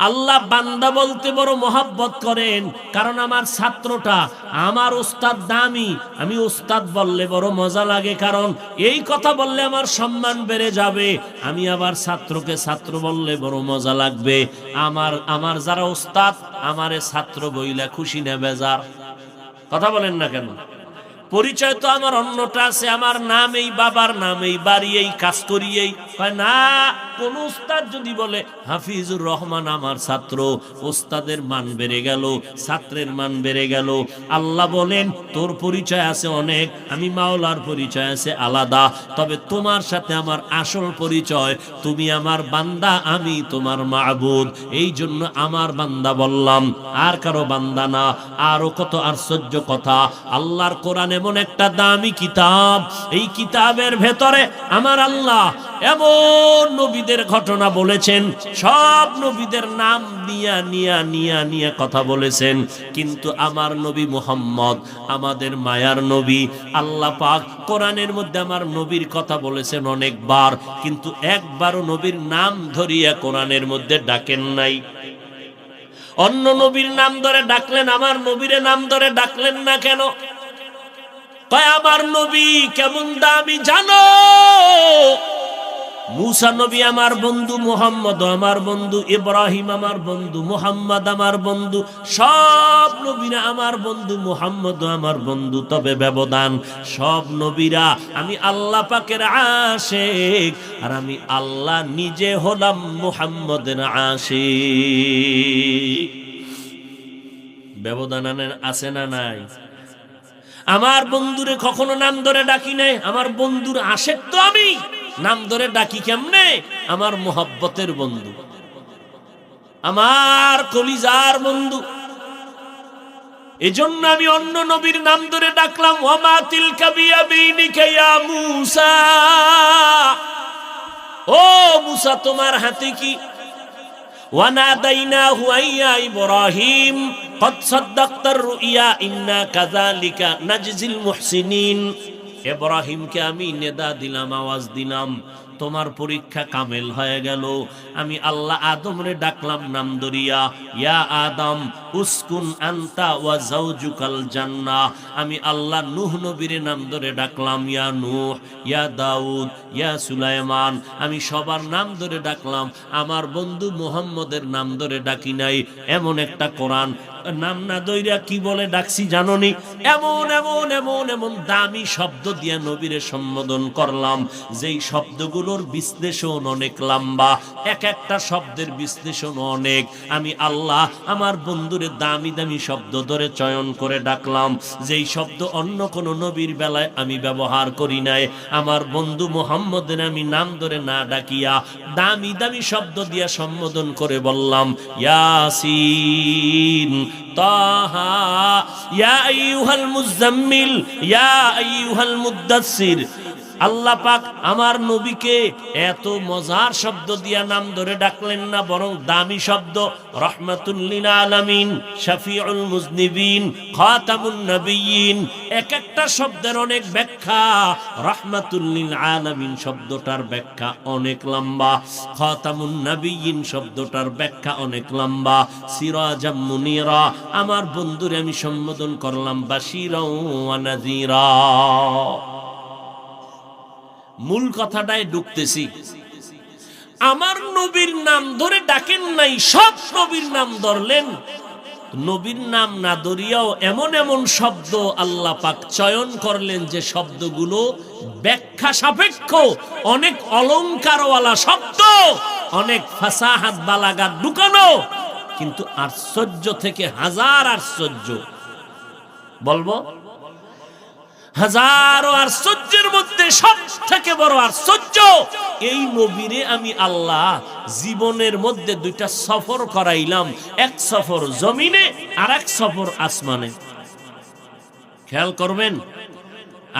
আল্লাহ বান্দা বলতে বড় মহব্বত করেন, কারণ আমার ছাত্রটা আমার ওস্তাদ দামি, আমি ওস্তাদ বললে বড় মজা লাগে, কারণ এই কথা বললে আমার সম্মান বেড়ে যাবে। আমি আবার ছাত্রকে ছাত্র বললে বড় মজা লাগবে। আমার যারা ওস্তাদ আমারে ছাত্র বইলা খুশি না বেজার? কথা বলেন না কেন? পরিচয় তো আমার অন্যটা আছে, আমার নাম এই, বাবার নাম এই, বাড়ি এই, কাজ করি এই। না, কোন উস্তাদ যদি বলে হাফিজুর রহমান আমার ছাত্র, উস্তাদের মান বেড়ে গেল, ছাত্রের মান বেড়ে গেল। আল্লাহ বলেন তোর পরিচয় আছে অনেক, আমি মাওলার পরিচয় আছে আলাদা, তবে তোমার সাথে আমার আসল পরিচয়, তুমি আমার বান্দা, আমি তোমার মাবুদ। এই জন্য আমার বান্দা বললাম, আর কারো বান্দা না। আরো কত আশ্চর্য কথা! আল্লাহর কোরআন এমন একটা দামি কিতাব, এই কিতাবের ভেতরে আমার আল্লাহ এমন নবীদের ঘটনা বলেছেন, সব নবীদের নাম নিয়া কথা বলেছেন, কিন্তু আমার নবী মুহাম্মদ আমাদের মায়ার নবী, আল্লাহ পাক কোরআনের মধ্যে আমার নবীর কথা বলেছেন অনেকবার, কিন্তু একবারও নবীর নাম ধরিয়া কোরআনের মধ্যে ডাকেন নাই। অন্য নবীর নাম ধরে ডাকলেন, আমার নবীর নাম ধরে ডাকলেন না কেন? কয় আমার নবী কেমন দামি জানো? মুসা নবী আমার বন্ধু, মুহাম্মদ আমার বন্ধু, ইব্রাহিম আমার বন্ধু, মুহাম্মদ আমার বন্ধু, সব নবীরা আমার বন্ধু, মুহাম্মদ আমার বন্ধু। তবে ব্যবধান, সব নবীরা আমি আল্লাহ পাকের আশিক, আর আমি আল্লাহ নিজে হলাম মুহাম্মদের আশিক। ব্যবধান আছে না নাই? আমার বন্ধুরে কখনো নাম ধরে ডাকি নাই, আমার বন্ধুর আশিক তো আমি, নাম ধরে ডাকি কেমনে? আমার মোহাব্বতের বন্ধু, আমার কলিজার বন্ধু। এজন্য আমি অন্য নবীর নাম ধরে ডাকলাম, ওমা তিলকা বিয়ামিনিকা ইয়া মূসা, ও মূসা তোমার হাতে কি? ওয়ানাদাইনাহু আইয়া ইব্রাহিম কদ সাদ্দাকতার রুইয়া ইন্না কাযালিকা নাজজিল মুহসিনিন। ইব্রাহিমকে আমি নেদা দিলাম, আওয়াজ দিলাম, তোমার পরীক্ষা কামেল হয়ে গেল। আমি আল্লাহ আদমরে ডাকলাম নাম ধরিয়া, ইয়া আদম উসকুন আনতা ওয়া যাওজুকাল জান্নাহ। আমি আল্লাহ নূহ নবীর নাম ধরে ডাকলাম, ইয়া নূহ, ইয়া দাউদ, ইয়া সুলাইমান। আমি সবার নাম ধরে ডাকলাম, আমার বন্ধু মুহাম্মদের নাম ধরে ডাকি নাই। এমন একটা কোরআন নাম না দইরা কি বলে ডাকছি জানোনি? এমন এমন এমন এমন দামি শব্দ দিয়া নবীরে সম্বোধন করলাম, যেই শব্দগুলো সবগুলোর বিশ্লেষণ অনেক লম্বা, এক একটা শব্দের বিশ্লেষণ অনেক। আমি আল্লাহ আমার বন্ধুরে দামি দামি শব্দ ধরে চয়ন করে ডাকলাম, যেই শব্দ অন্য কোন নবীর বেলায় আমি ব্যবহার করি নাই। আমার বন্ধু মুহাম্মদের আমি নাম ধরে না ডাকিয়া দামি দামি শব্দ দিয়া সম্বোধন করে বললাম, ইয়াসিন, তাহা, ইয়া আইয়ুহাল মুজাম্মিল, ইয়া আইয়ুহাল মুদ্দাসসির। আল্লাহ পাক আমার নবীকে এত মজার শব্দ দিয়া নাম ধরে ডাকলেন না, বরং দামি শব্দ রাহমাতুল লিল আলামিন, শাফিউল মুজনিবিন, খাতামুন নবিয়্যিন। এক একটা শব্দের অনেক ব্যাখ্যা। রাহমাতুল লিল আলামিন শব্দটার ব্যাখ্যা অনেক লম্বা, খাতামুন নবিয়্যিন শব্দটার ব্যাখ্যা অনেক লম্বা, সিরাজাম মুনিরা। আমার বন্ধুরে আমি সম্বোধন করলাম বাশীরা ওয়া নাযীরা। মূল কথাটায় ঢুকতেছি। আমার নবীর নাম ধরে ডাকেন নাই, সব নবীর নাম ধরলেন। নবীর নাম না ধরিয়াও এমন এমন শব্দ আল্লাহ পাক চয়ন করলেন যে শব্দগুলো ব্যাখ্যা সাপেক্ষ, অনেক অলংকারওয়ালা শব্দ, অনেক ফাসাহাত বালাগাত ঢুকানো, কিন্তু আশ্চর্য থেকে হাজার আশ্চর্য। বলবো হাজারো আশ্চর্যের মধ্যে সব থেকে বড় আশ্চর্য, এই নবীরে আমি আল্লাহ জীবনের মধ্যে দুইটা সফর করাইলাম, এক সফর জমিনে আর এক সফর আসমানে। খেয়াল করবেন,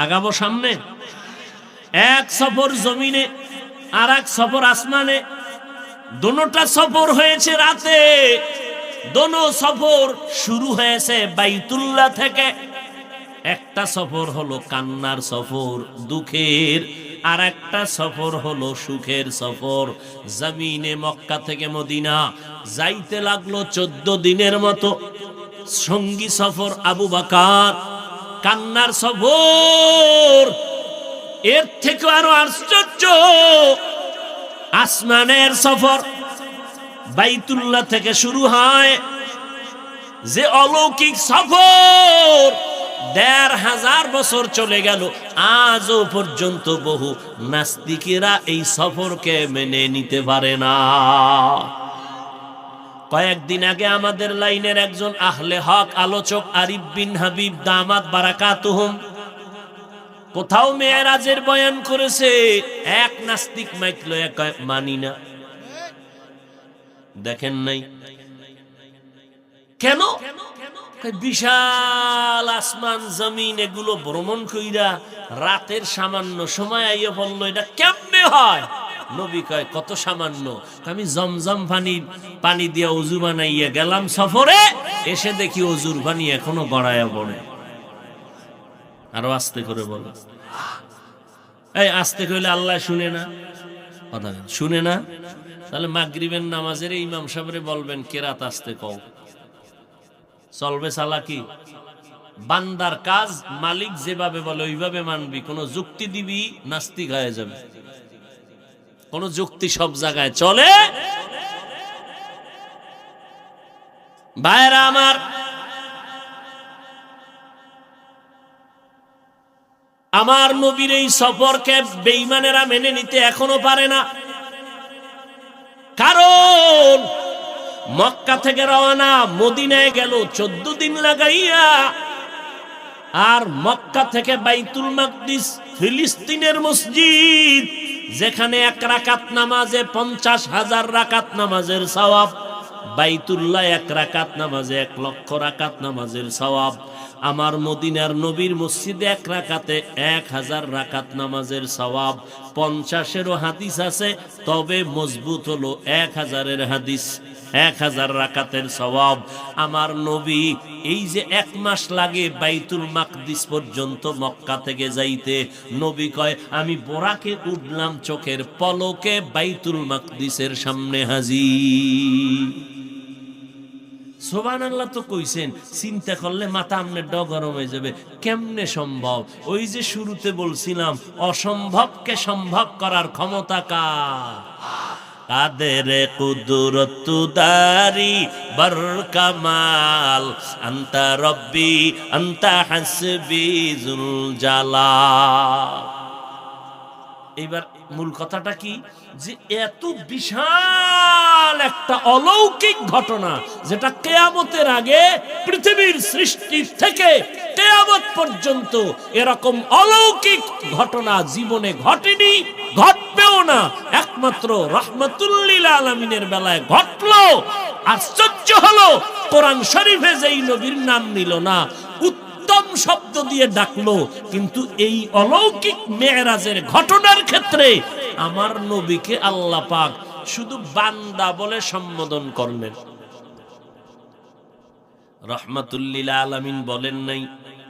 আগাবো সামনে। এক সফর জমিনে আর এক সফর আসমানে। দোনোটা সফর হয়েছে রাতে। দোনো সফর শুরু হয়েছে বাইতুল্লাহ থেকে। একটা সফর হলো কান্নার সফর, দুঃখের, আর একটা সফর হলো সুখের সফর। জমিনে মক্কা থেকে মদিনা যাইতে লাগলো 14 দিনের মতো। সঙ্গী সফর আবু বকর। কান্নার সফর এর থেকে আরো আশ্চর্য, আসমানের সফর। বাইতুল্লাহ থেকে শুরু হয় যে অলৌকিক সফর, ১৫০০ বছর চলে গেল, আজও পর্যন্ত বহু নাস্তিকেরা এই সফরকে মেনে নিতে পারে না। কয়েকদিন আগে আমাদের লাইনের একজন আহলে হক আলোচক আরিফ বিন হাবিব দামাত বারাকাতুহুম কোথাও মেরাজের বয়ান করেছে। এক নাস্তিক মাইকলো, এক মানি না। দেখেন নাই কেন? বিশাল আসমান জমিন এগুলো ভ্রমণ কইরা রাতের সামান্য সময় আইয়া বললো, এটা কেমনে হয়? নবী কয়, কত সামান্য। আমি জমজম পানি দিয়ে অজু বানাইয়া গেলাম সফরে, এসে দেখি অজুর পানি এখনো গড়াইয়া পড়ে। আরো আস্তে করে বলো। এই আস্তে কইলে আল্লাহ শুনে না? কথা শুনে না? তাহলে মাগরিবের নামাজের ইমাম সাহেবরে বলবেন কেরাত আস্তে কও। চলবে চালাকি? বান্দার কাজ মালিক যেভাবে বলে ওইভাবে মানবি। কোন যুক্তি দিবি, নাস্তিক হয়ে যাবে। কোন যুক্তি সব জায়গায় চলে? ভাইরা আমার, আমার নবীর এই সফরকে বেঈমানেরা মেনে নিতে এখনো পারে না। কারণ মক্কা থেকে রওনা, মদিনায় গেল 14 দিন লাগাইয়া, আর মক্কা থেকে বাইতুল মাকদিস, ফিলিস্তিনের মসজিদ, যেখানে এক রাকাত নামাজে 50,000 রাকাত নামাজের সওয়াব, বাইতুল্লাহ এক রাকাত নামাজে 1,00,000 রাকাত নামাজের সওয়াব। আমার মদিনার নবীর মসজিদে এক রাকাতে 1000 রাকাত নামাজের সওয়াব। 50-এরও হাদিস আছে, তবে মজবুত হলো 1000-এর হাদিস, 1000 রাকাতের সওয়াব। আমার নবী এই যে 1 মাস লাগে বাইতুল মাকদিস পর্যন্ত মক্কা থেকে যাইতে, নবী কয় আমি বোরাকে উঠলাম চোখের পলকে বাইতুল মাকদিসের সামনে হাজির। সুবহানাল্লাহ তো কইছেন, চিন্তা করলে মাথা আমনে গরম হয়ে যাবে। কেমনে সম্ভব? ওই যে শুরুতে বলছিলাম, অসম্ভবকে সম্ভব করার ক্ষমতা কার? কাদের কুদরত দারি বর কামাল, আনতা রব্বি আনতা হাসবি জুল জালাল। এইবার মূল কথাটা কি, যে এত বিশাল একটা অলৌকিক ঘটনা যেটা কিয়ামতের আগে পৃথিবীর সৃষ্টি থেকে কিয়ামত পর্যন্ত এরকম অলৌকিক ঘটনা জীবনে ঘটেনি, ঘটবেও না, একমাত্র রাহমাতুল লিল আলামিনের বেলায় ঘটলো। আশ্চর্য হলো, কোরআন শরীফে যেই নবীর নাম নিল না, উত্তম শব্দ দিয়ে ডাকলো, কিন্তু এই অলৌকিক মেরাজের ঘটনার ক্ষেত্রে আমার নবীকে আল্লাহ পাক শুধু বান্দা বলে সম্বোধন করলেন। রাহমাতুল লিল আলামিন বলেন নাই,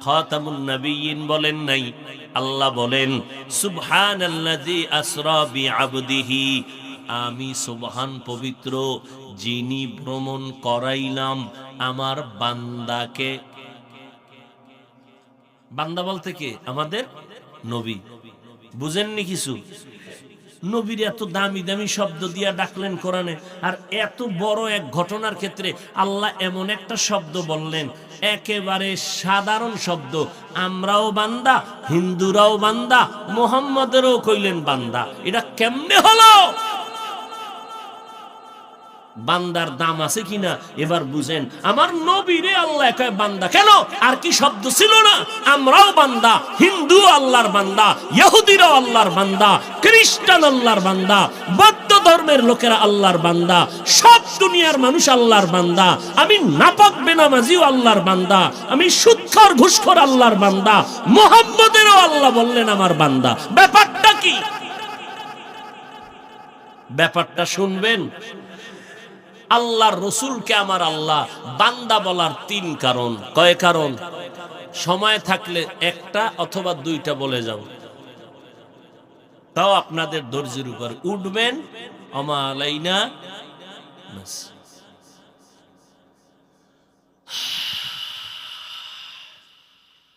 খাতামুন নবিয়্যিন বলেন নাই। আল্লাহ বলেন সুবহানাল্লাযী আসরা বিআবদিহি, আমি সুবহান পবিত্র যিনি ভ্রমণ করাইলাম আমার বান্দাকে। বান্দা বলতে কে? আমাদের নবী। বুঝেননি কিছু? নবীর এত দামি দামি শব্দ দিয়া ডাকলেন কোরআনে, আর এত বড় এক ঘটনার ক্ষেত্রে আল্লাহ এমন একটা শব্দ বললেন, একেবারে সাধারণ শব্দ। আমরাও বান্দা, হিন্দুরাও বান্দা, মুহাম্মাদেরও কইলেন বান্দা। এটা কেমনে হলো? বান্দার দাম আছে কিনা এবার বুঝেন। আমার নবীরে আল্লাহ কয় বান্দা, কেন? আর কি শব্দ ছিল না? আমরাও বান্দা, হিন্দু আল্লাহর বান্দা, ইহুদিরাও আল্লাহর বান্দা, খ্রিস্টান আল্লাহর বান্দা, বৌদ্ধ ধর্মের লোকেরা আল্লাহর বান্দা, সব দুনিয়ার মানুষ আল্লাহর বান্দা। আমি নাপাক বেনামাজিও আল্লাহর বান্দা, আমি সুদখোর ঘুষখোর আল্লাহর বান্দা। মুহাম্মদেরও আল্লাহ বললেন আমার বান্দা। ব্যাপারটা কি? ব্যাপারটা শুনবেন। আল্লাহর রসুলকে আমার আল্লাহ বান্দা বলার 3 কারণ। কয় কারণ? সময় থাকলে একটা অথবা 2টা বলে যাব, তাও আপনাদের ধৈর্যের উপর উঠবেন। ওমা আলাইনা বাস।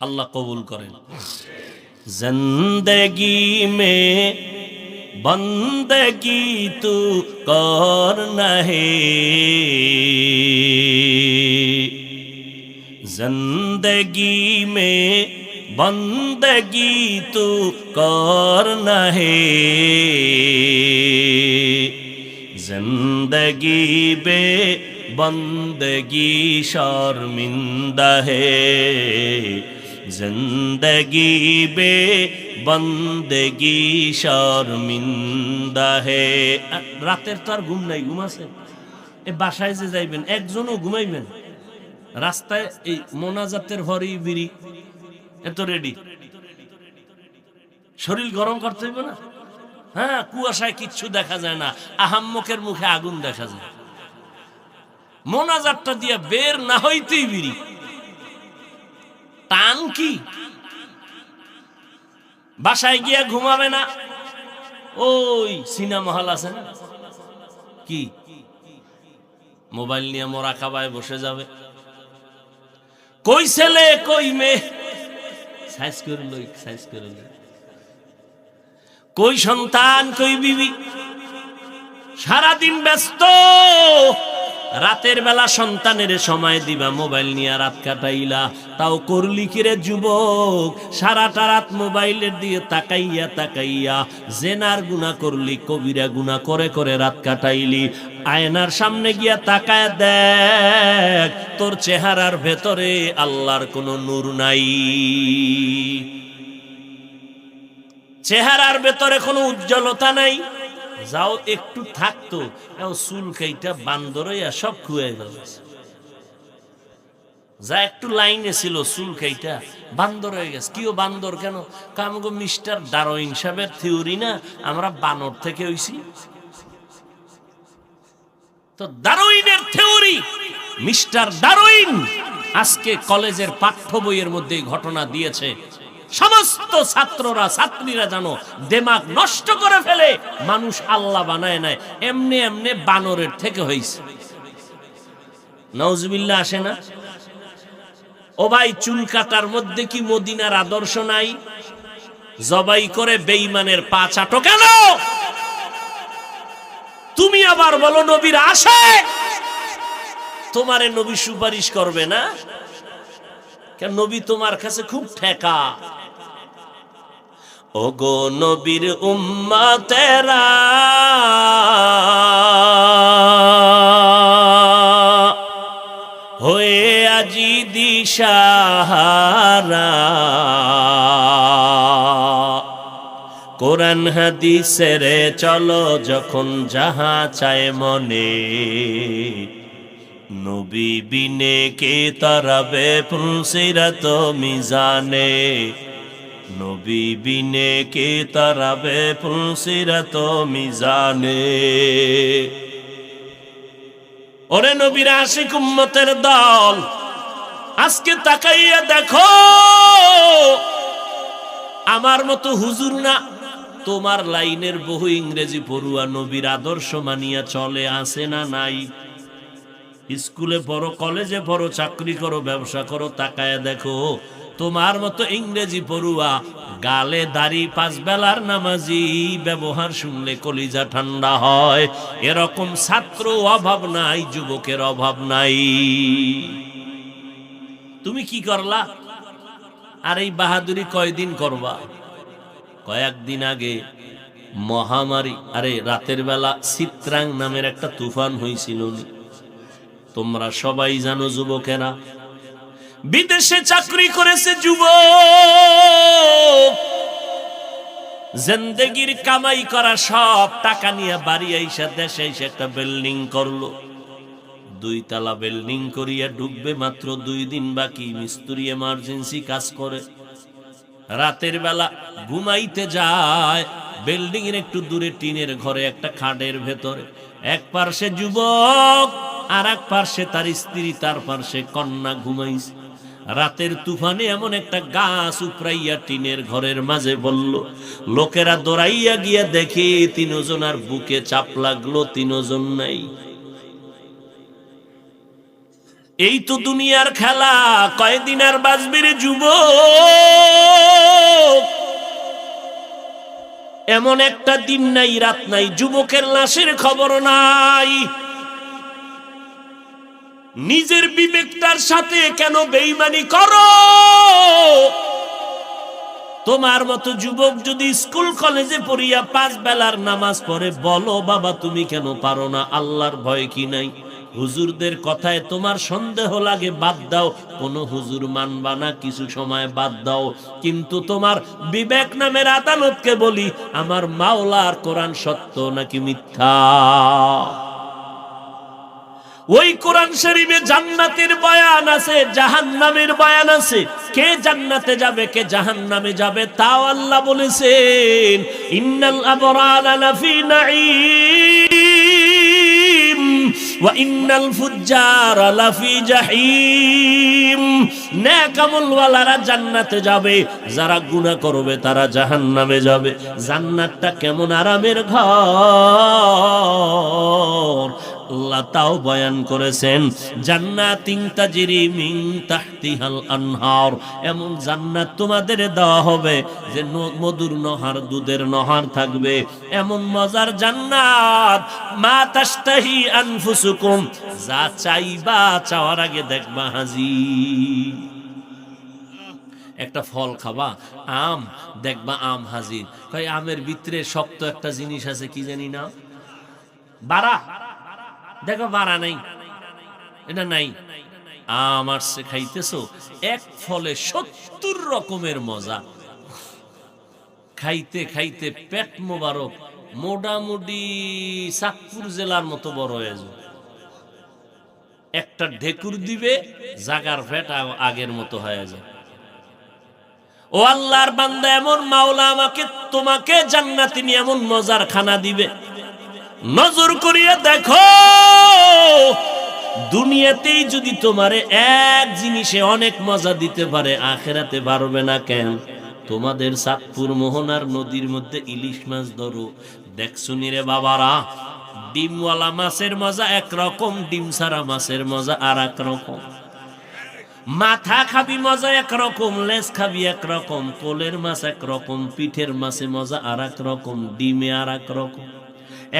আল্লাহ কবুল করেন। জিন্দেগি মে बंदगी तू करना है, जिंदगी में बंदगी तू करना है, जिंदगी बे बंदगी शर्मिंदा है, जिंदगी बे बंदगी शर्मिंदा है। রাতের তো আর ঘুম নাই, ঘুম আছে? এই বাসায় যে যাইবেন একজনও ঘুমাইবেন, রাস্তায় এই মোনাজাতের হরি বিড়ি এত রেডি, শরীর গরম করতে হইবে না? হ্যাঁ, কুয়াশায় কিচ্ছু দেখা যায় না, আহাম্মকের মুখে আগুন দেখা যায়। মোনাজাতটা দিয়ে বের না হইতেই বিড়ি টান কি? বাসায় গিয়া ঘুমাবে না, ওই সিনেমা হল আছে না, কি মোবাইল নিয়ে মোরাকাবায় বসে যাবে। কই ছেলে কই মেয়ে সাইজ করে লই, সাইজ করে লই। কই সন্তান কই বিবি, সারাদিন ব্যস্ত। রাতের বেলা সন্তানের সময় দিবা, মোবাইল নিয়ে রাত কাটাইলা। তাও করলি কিরে যুবক, সারাটা রাত মোবাইলের দিয়ে তাকাইয়া তাকাইয়া জেনার গুনাহ করলি, কবিরা গুনাহ করে করে রাত কাটাইলি। আয়নার সামনে গিয়া তাকায় দেখ, তোর চেহারার ভেতরে আল্লাহর কোনো নূর নাই, চেহারার ভেতরে কোনো উজ্জ্বলতা নাই। যাও একটু থাকতো, চুল কেইটা বান্দর হইয়া সব খুয়াই গেল। যা একটু লাইনে ছিল চুল কেইটা বান্দর হয়ে গেছে। কিও বান্দর কেন? কামগো মিস্টার ডারউইন সাহেবের থিওরি না, আমরা বানর থেকে হইছি। তো ডারউইনের থিওরি, মিস্টার ডারউইন আজকে কলেজের পাঠ্য বইয়ের মধ্যে ঘটনা দিয়েছে। সমস্ত ছাত্ররা ছাত্রীরা জানো দিমাগ নষ্ট করে ফেলে, মানুষ আল্লাহ বানায় নাই, এমনি এমনি বানরের থেকে হইছে। নাউজুবিল্লাহ আসে না? ও ভাই, চুল কাটার মধ্যে কি মদিনার আদর্শ নাই? জবাই করে বেঈমানের পা চাটো কেন? তুমি আবার বলো নবীর আসে, তোমারে নবী সুপারিশ করবে না কেন? নবী তোমার কাছে খুব ঠেকা। ওগো নবীর উম্মতেরা হয়ে আজি দিশাহারা, কোরআন হাদিসের চলো যখন যাহা চায় মনে, নবী বিনে কে তারাবে পুলসিরাত মিজানে, নবী বিনে কে তারাবে পুলসিরাত মিজানে। ওরে নবীর আশিক উম্মতের দল, আজকে তাকাইয়া দেখো, আমার মতো হুজুর না, তোমার লাইনের বহু ইংরেজি পড়ুয়া নবীর আদর্শ মানিয়া চলে, আসে না নাই? স্কুলে পড়ো, কলেজে পড়ো, চাকরি করো, ব্যবসা করো, তাকায়া দেখো তোমার মতো ইংরেজি পড়ুয়া, গালে দাড়ি, পাঁচ বেলার নামাজি ব্যবহার শুনলে কলিজা ঠান্ডা হয়। এরকম ছাত্র অভাব নাই, যুবকের অভাব নাই। তুমি কি করলা? আর এই বাহাদুরি কয়দিন করবা? কয়েকদিন আগে মহামারী, আরে রাতের বেলা চিত্রাং নামের একটা তুফান হয়েছিল, তোমরা সবাই জানো। যুবকেরা বিদেশে চাকরি করেছে, যুবক জিন্দেগির কামাই করা সব টাকা নিয়ে বাড়ি আইসা দেশে এসে একটা বিল্ডিং করলো। 2 তলা বিল্ডিং করিয়া ঢুকবে, মাত্র 2 দিন বাকি। মিস্ত্রি এমার্জেন্সি কাজ করে, রাতের বেলা ঘুমাইতে যায় বিল্ডিং এর একটু দূরে টিনের ঘরে, একটা খাটের ভেতরে। এক পার্শ্বে যুবক, আর এক পার্শ্বে তার স্ত্রী, তার পার্শ্বে কন্যা ঘুমাইছে। রাতের তুফানে এমন একটা গাছ উপরাইয়া টিনের ঘরের মাঝে বলল। লোকেরা দৌড়াইয়া গিয়া দেখে 3 জনার বুকে চাপ লাগলো, 3 জন নাই। এই তো দুনিয়ার খেলা, কয়দিন আর বাঁচবি রে যুবক? এমন একটা দিন নাই, রাত নাই, যুবকের লাশের খবর নাই। নিজের বিবেকটার সাথে কেন বেঈমানি করো? তোমার মতো যুবক যদি স্কুল কলেজে পড়িয়া 5 বেলার নামাজ পড়ে, বলো বাবা তুমি কেন পারো না? আল্লাহর ভয় কি নাই? হুজুরদের কথায় তোমার সন্দেহ লাগে, বাদ দাও। কোন হুজুর মানবা না, কিছু সময় বাদ দাও, কিন্তু তোমার বিবেক নামের আদালতকে বলি, আমার মাওলার কোরআন সত্য নাকি মিথ্যা? ওই কোরআন শরীফে জান্নাতের বয়ান আছে, জাহান্নামের বয়ান আছে। কে জান্নাতে যাবে, কে জাহান্নামে যাবে, তাও আল্লাহ বলেছেন। ইন্নাল আবরারা লাফি নাঈম ওয়া ইন্নাল ফুজ্জারা লাফি জাহিম। নেক আমলওয়ালারা জান্নাতে যাবে, যারা গুনাহ করবে তারা জাহান্নামে যাবে। জান্নাতটা কেমন আরামের ঘর, আল্লাহ তাও বয়ান করেছেন। জান্নাতিন তাজরি মিন তাহতিহাল আনহার, এমন জান্নাত তোমাদের দেওয়া হবে যে মধুর নহর, দুধের নহর থাকবে। এমন মজার জান্নাত, মা তাশতাহি আনফুসুকুম, যা চাইবা চাওয়ার আগে দেখবা হাজির। একটা ফল খাবা, আম, দেখবা আম হাজির। কই আমের ভিতরে শক্ত একটা জিনিস আছে, কি জানি না, বাড়া, দেখো বাড়া নাই, এটা নাই। আম আসছে, খাইতেছো, এক ফলে 70 রকমের মজা। খাইতে খাইতে পেট মোবারক, মোটামুটি চাঁদপুর জেলার মতো বড় হয়ে যাবে। একটা ঢেকুর দিবে, জাগার পেট আগের মতো হয়ে যায়। ও আল্লাহর বান্দা, এমন মাওলা আমাকে তোমাকে জান্নাতে নিয়ে এমন মজার খানা দিবে। নজর করিয়া দেখো, দুনিয়াতেই যদি তোমারে এক জিনিসে অনেক মজা দিতে পারে, আখেরাতে পারবে না কেন? তোমাদের চাঁদপুর মোহনার নদীর মধ্যে ইলিশ মাছ ধরো, দেখছো রে বাবারা, ডিমওয়ালা মাছের মজা একরকম, ডিম ছাড়া মাছের মজা আর এক রকম। মাথা খাবি মজা একরকম, লেজ খাবি একরকম, কোলের মাছ একরকম, পিঠের মাছে মজা আর এক রকম, ডিমে আর এক রকম।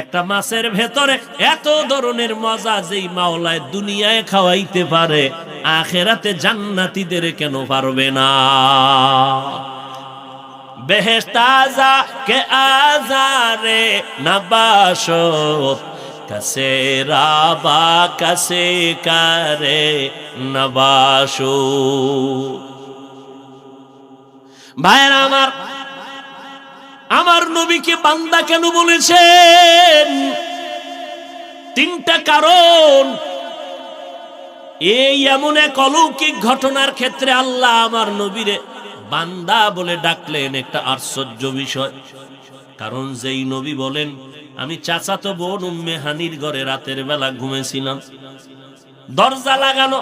একটা মাছের ভেতরে এত ধরনের মজা, যেই মাওলায় দুনিয়ায় খাওয়াইতে পারে, আখেরাতে জান্নাতীদের কেন পারবে না? বেহেশতাজা কে আজারে নবাশত কাসে রাবা কাসে কারে নবাশু। ভাইরা আমার, আমার নবীকে বান্দা কেন বলেছেন? তিনটা কারণ। এই এমন এক অলৌকিক ঘটনার ক্ষেত্রে আল্লাহ আমার নবীরে বান্দা বলে ডাকলেন, একটা আশ্চর্য বিষয়। কারণ যেই নবী বলেন, আমি চাচাতো বোন উম্মে হানির ঘরে রাতের বেলা ঘুমেছিলাম, দরজা লাগানো,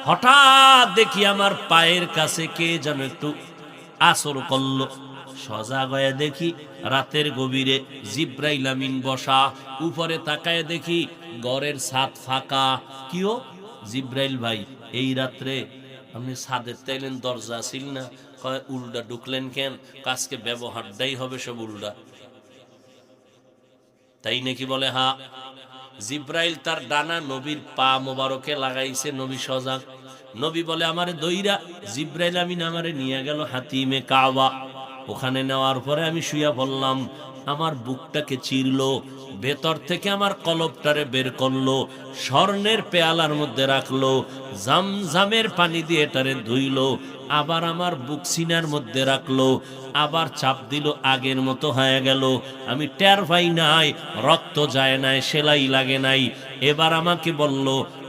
হঠাৎ দেখি আমার পায়ের কাছে কে যেন একটু আসর করলো। সজাগ হয়ে দেখি রাতের গভীরে জিব্রাইল আমিন বসা। উপরে তাকায় দেখি ঘরের ছাদ ফাঁকা। কিও জিব্রাইল ভাই, এই রাত্রে আপনি ছাদের তাইলেন, দরজা ছিল না? কয় উল্টা ঢুকলেন কেন? কাজকে ব্যবহারটাই হবে সব উল্টা। তাই নাকি? বলে হ্যাঁ। জিব্রাইল তার ডানা নবীর পা মোবারকে লাগাইছে। নবী সজাগ। নবী বলে আমারে দইরা জিব্রাইল আমিন আমারে নিয়ে গেল হাতিমে কাবা। ওখানে নেওয়ার পরে আমি শুয়া পড়লাম। আমার বুকটাকে চিরলো, ভেতর থেকে আমার কলবটারে বের করলো, স্বর্ণের পেয়ালার মধ্যে রাখলো, জামজামের পানি দিয়ে এটারে ধুইলো, আবার আমার বুক সিনার মধ্যে রাখলো, আবার চাপ দিল, আগের মতো হয়ে গেল। আমি টের পাই নাই, রক্ত যায় নাই, সেলাই লাগে নাই। এবার আমাকে বলল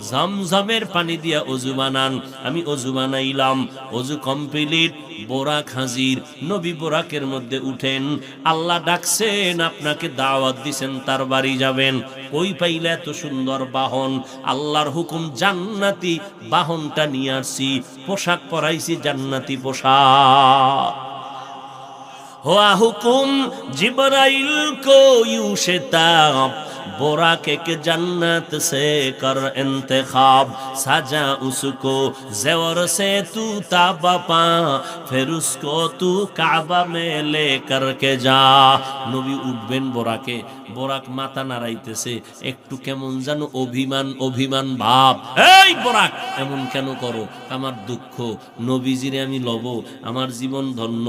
জামজামের পানি দিয়া অজু বানান। আমি অজু বানাইলাম, অজু কমপ্লিট, বোরাক হাজির। নবী বোরাকের মধ্যে উঠেন। আল্লাহ ডাকছেন, আপনাকে দাওয়াত দিছেন, তার বাড়ি যাবেন। কই পাইলে এত সুন্দর বাহন? আল্লাহর হুকুম, জান্নাতি বাহনটা নিয়ে আসছি, পোশাক পরাইছি জান্নাতি পোশাক। हुआ हुकुम जिब्राइल को यूं शिताब बोराके के जन्नत से कर इंतखाब सजा उसको ज़ेवर से तू ताबा पा फिर उसको तू काबा में लेकर के जा। नबी उठবেন বোরাকে, বোরাক মাথা নাড়াইতেছে, একটু কেমন যেন অভিমান অভিমান ভাব। এই বোরাক এমন কেন করো? আমার দুঃখ, নবীজিরে আমি লব, আমার জীবন ধন্য।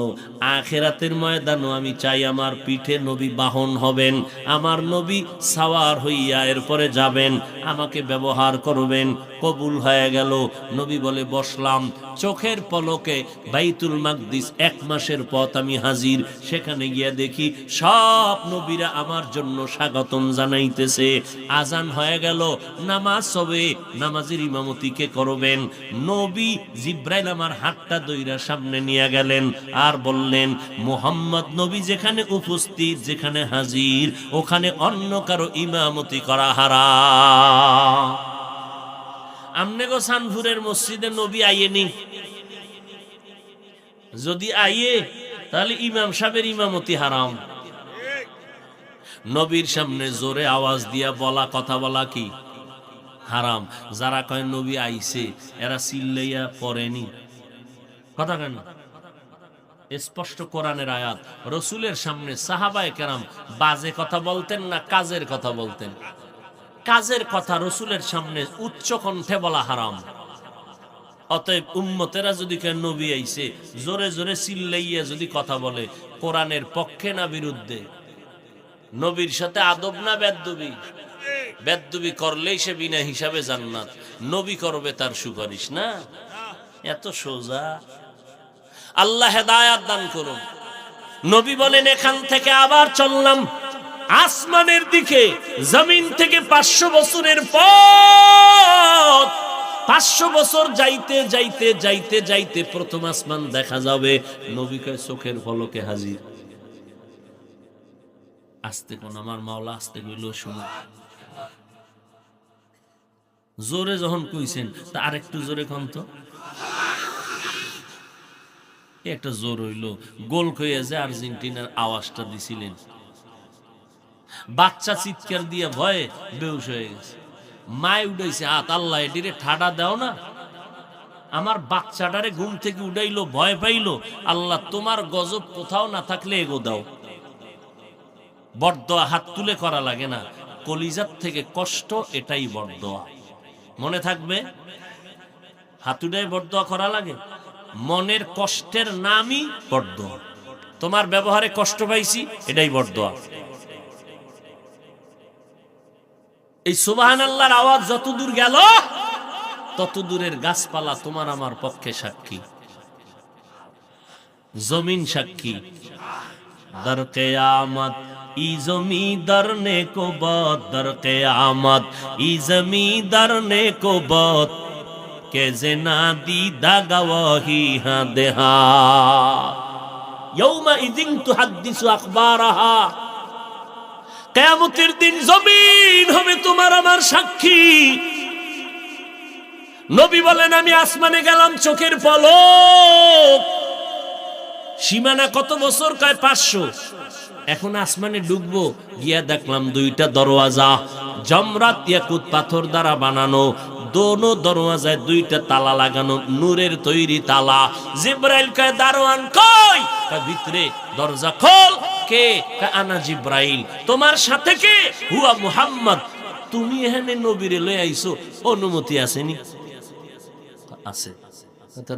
আখিরাতের ময়দানও আমি চাই আমার পিঠে নবী বাহন হবেন, আমার নবী সাওয়ার হইয়া এরপরে যাবেন, আমাকে ব্যবহার করবেন। কবুল হয়ে গেল। নবী বলে বসলাম, চোখের পলকে বাইতুল মাকদিস 1 মাসের পথ আমি হাজির। সেখানে গিয়া দেখি সব নবীরা আমার জন্য স্বাগতম জানাইতেছে। আজান হয়ে গেল, নামাজ হবে, নামাজের ইমামতি কে করবেন? নবী জিব্রাইল আমার হাতটা ধইরা সামনে নিয়ে গেলেন আর বললেন, মুহাম্মদ নবী যেখানে উপস্থিত, যেখানে হাজির, ওখানে অন্য কারো ইমামতি করা হারাম। আমনে গো সানপুরের মসজিদে নবী আইয়েনি, যদি আইয়ে তাহলে ইমাম সাহেবের ইমামতি হারাম। নবীর সামনে জোরে আওয়াজ দিয়া বলা, কথা বলা কি হারাম। যারা কয় নবী আইছে, এরা চিল্লাইয়া পড়েনি কথা কেন? স্পষ্ট কোরআনের আয়াত। রসুলের সামনে সাহাবায়ে কেরাম বাজে কথা বলতেন না কাজের কথা বলতেন? কাজের কথা রসুলের সামনে উচ্চ কণ্ঠে বলা হারাম। অতএব উম্মতেরা যদি কেন নবী আইছে জোরে জোরে চিল্লাইয়া যদি কথা বলে, কোরআনের পক্ষে না বিরুদ্ধে? নবীর সাথে আদব না বেদবি? বেদবি করলেই সে বিনা হিসাবে জান্নাত, নবী করবে তার সুপারিশ না। এত সোজা। আল্লাহ হেদায়াত দান করুন। নবী বলেন, এখান থেকে আবার চললাম আসমানের দিকে। জমিন থেকে 500 বছরের পথ। 500 বছর যাইতে যাইতে যাইতে যাইতে প্রথম আসমান দেখা যাবে। নবী কয় চোখের পলকে হাজির। আস্তে কোন আমার মাওলা আস্তে কইল, শুনো। জোরে যখন কইছেন তা আরেকটু জোরে কোন তো। একটা জোর হইল, গোল কইয়া যে আর্জেন্টিনার আওয়াজটা দিছিলেন, বাচ্চা চিৎকার দিয়া ভয়ে বেহুশ হয়ে গেছে। মায় উঠাইছে হাত, আল্লাহ এটিরে ঠাডা দাও না। আমার বাচ্চাটারে ঘুম থেকে উঠাইলো, ভয় পাইলো, আল্লাহ তোমার গজব কোথাও না থাকলে এগো দাও। বরদোয়া হাত তুলে করা লাগে না, কলিজার থেকে কষ্ট, এটাই বরদোয়া। মনে থাকবে, হাত উঠায় বরদোয়া করা লাগে, মনের কষ্টের নামই বরদোয়া। তোমার ব্যবহারে কষ্ট পাইছি, এটাই বরদোয়া। এই সুবহানাল্লাহর আওয়াজ যত দূর গেল তত দূরের গাছপালা তোমার আমার পক্ষে সাক্ষী, জমিন সাক্ষী। দর কিয়ামত ই জমিদার নে কো বাত, দর কিয়ামত ই জমিদার নে কো বাত, কে জেনা দিদা গওয়াহি হা দেহা, ইয়াউমা ইযিন তুহাদ্দিসু আখবারাহা। কিয়ামতের দিন জমিন হবে তোমার আমার সাক্ষী। নবী বলেন আমি আসমানে গেলাম চোখের পলক, সীমানা কত বছর? কয় 500। এখন আসমানে ঢুকবো, গিয়া দেখলাম দুইটা দরওয়াজা, জমরাত ইয়াকুত পাথর দ্বারা বানানো, দোনো দরওয়াজায় দুইটা তালা লাগানো, নূরের তৈরি তালা। জিব্রাইল কয় দারোয়ান কই? কয় ভিতরে, দরজা খোল। কে? কয় আনা জিব্রাইল। তোমার সাথে কে? হুয়া মুহাম্মদ। তুমি এখানে নবীরে লই আইছো, অনুমতি আসেনি? আছে।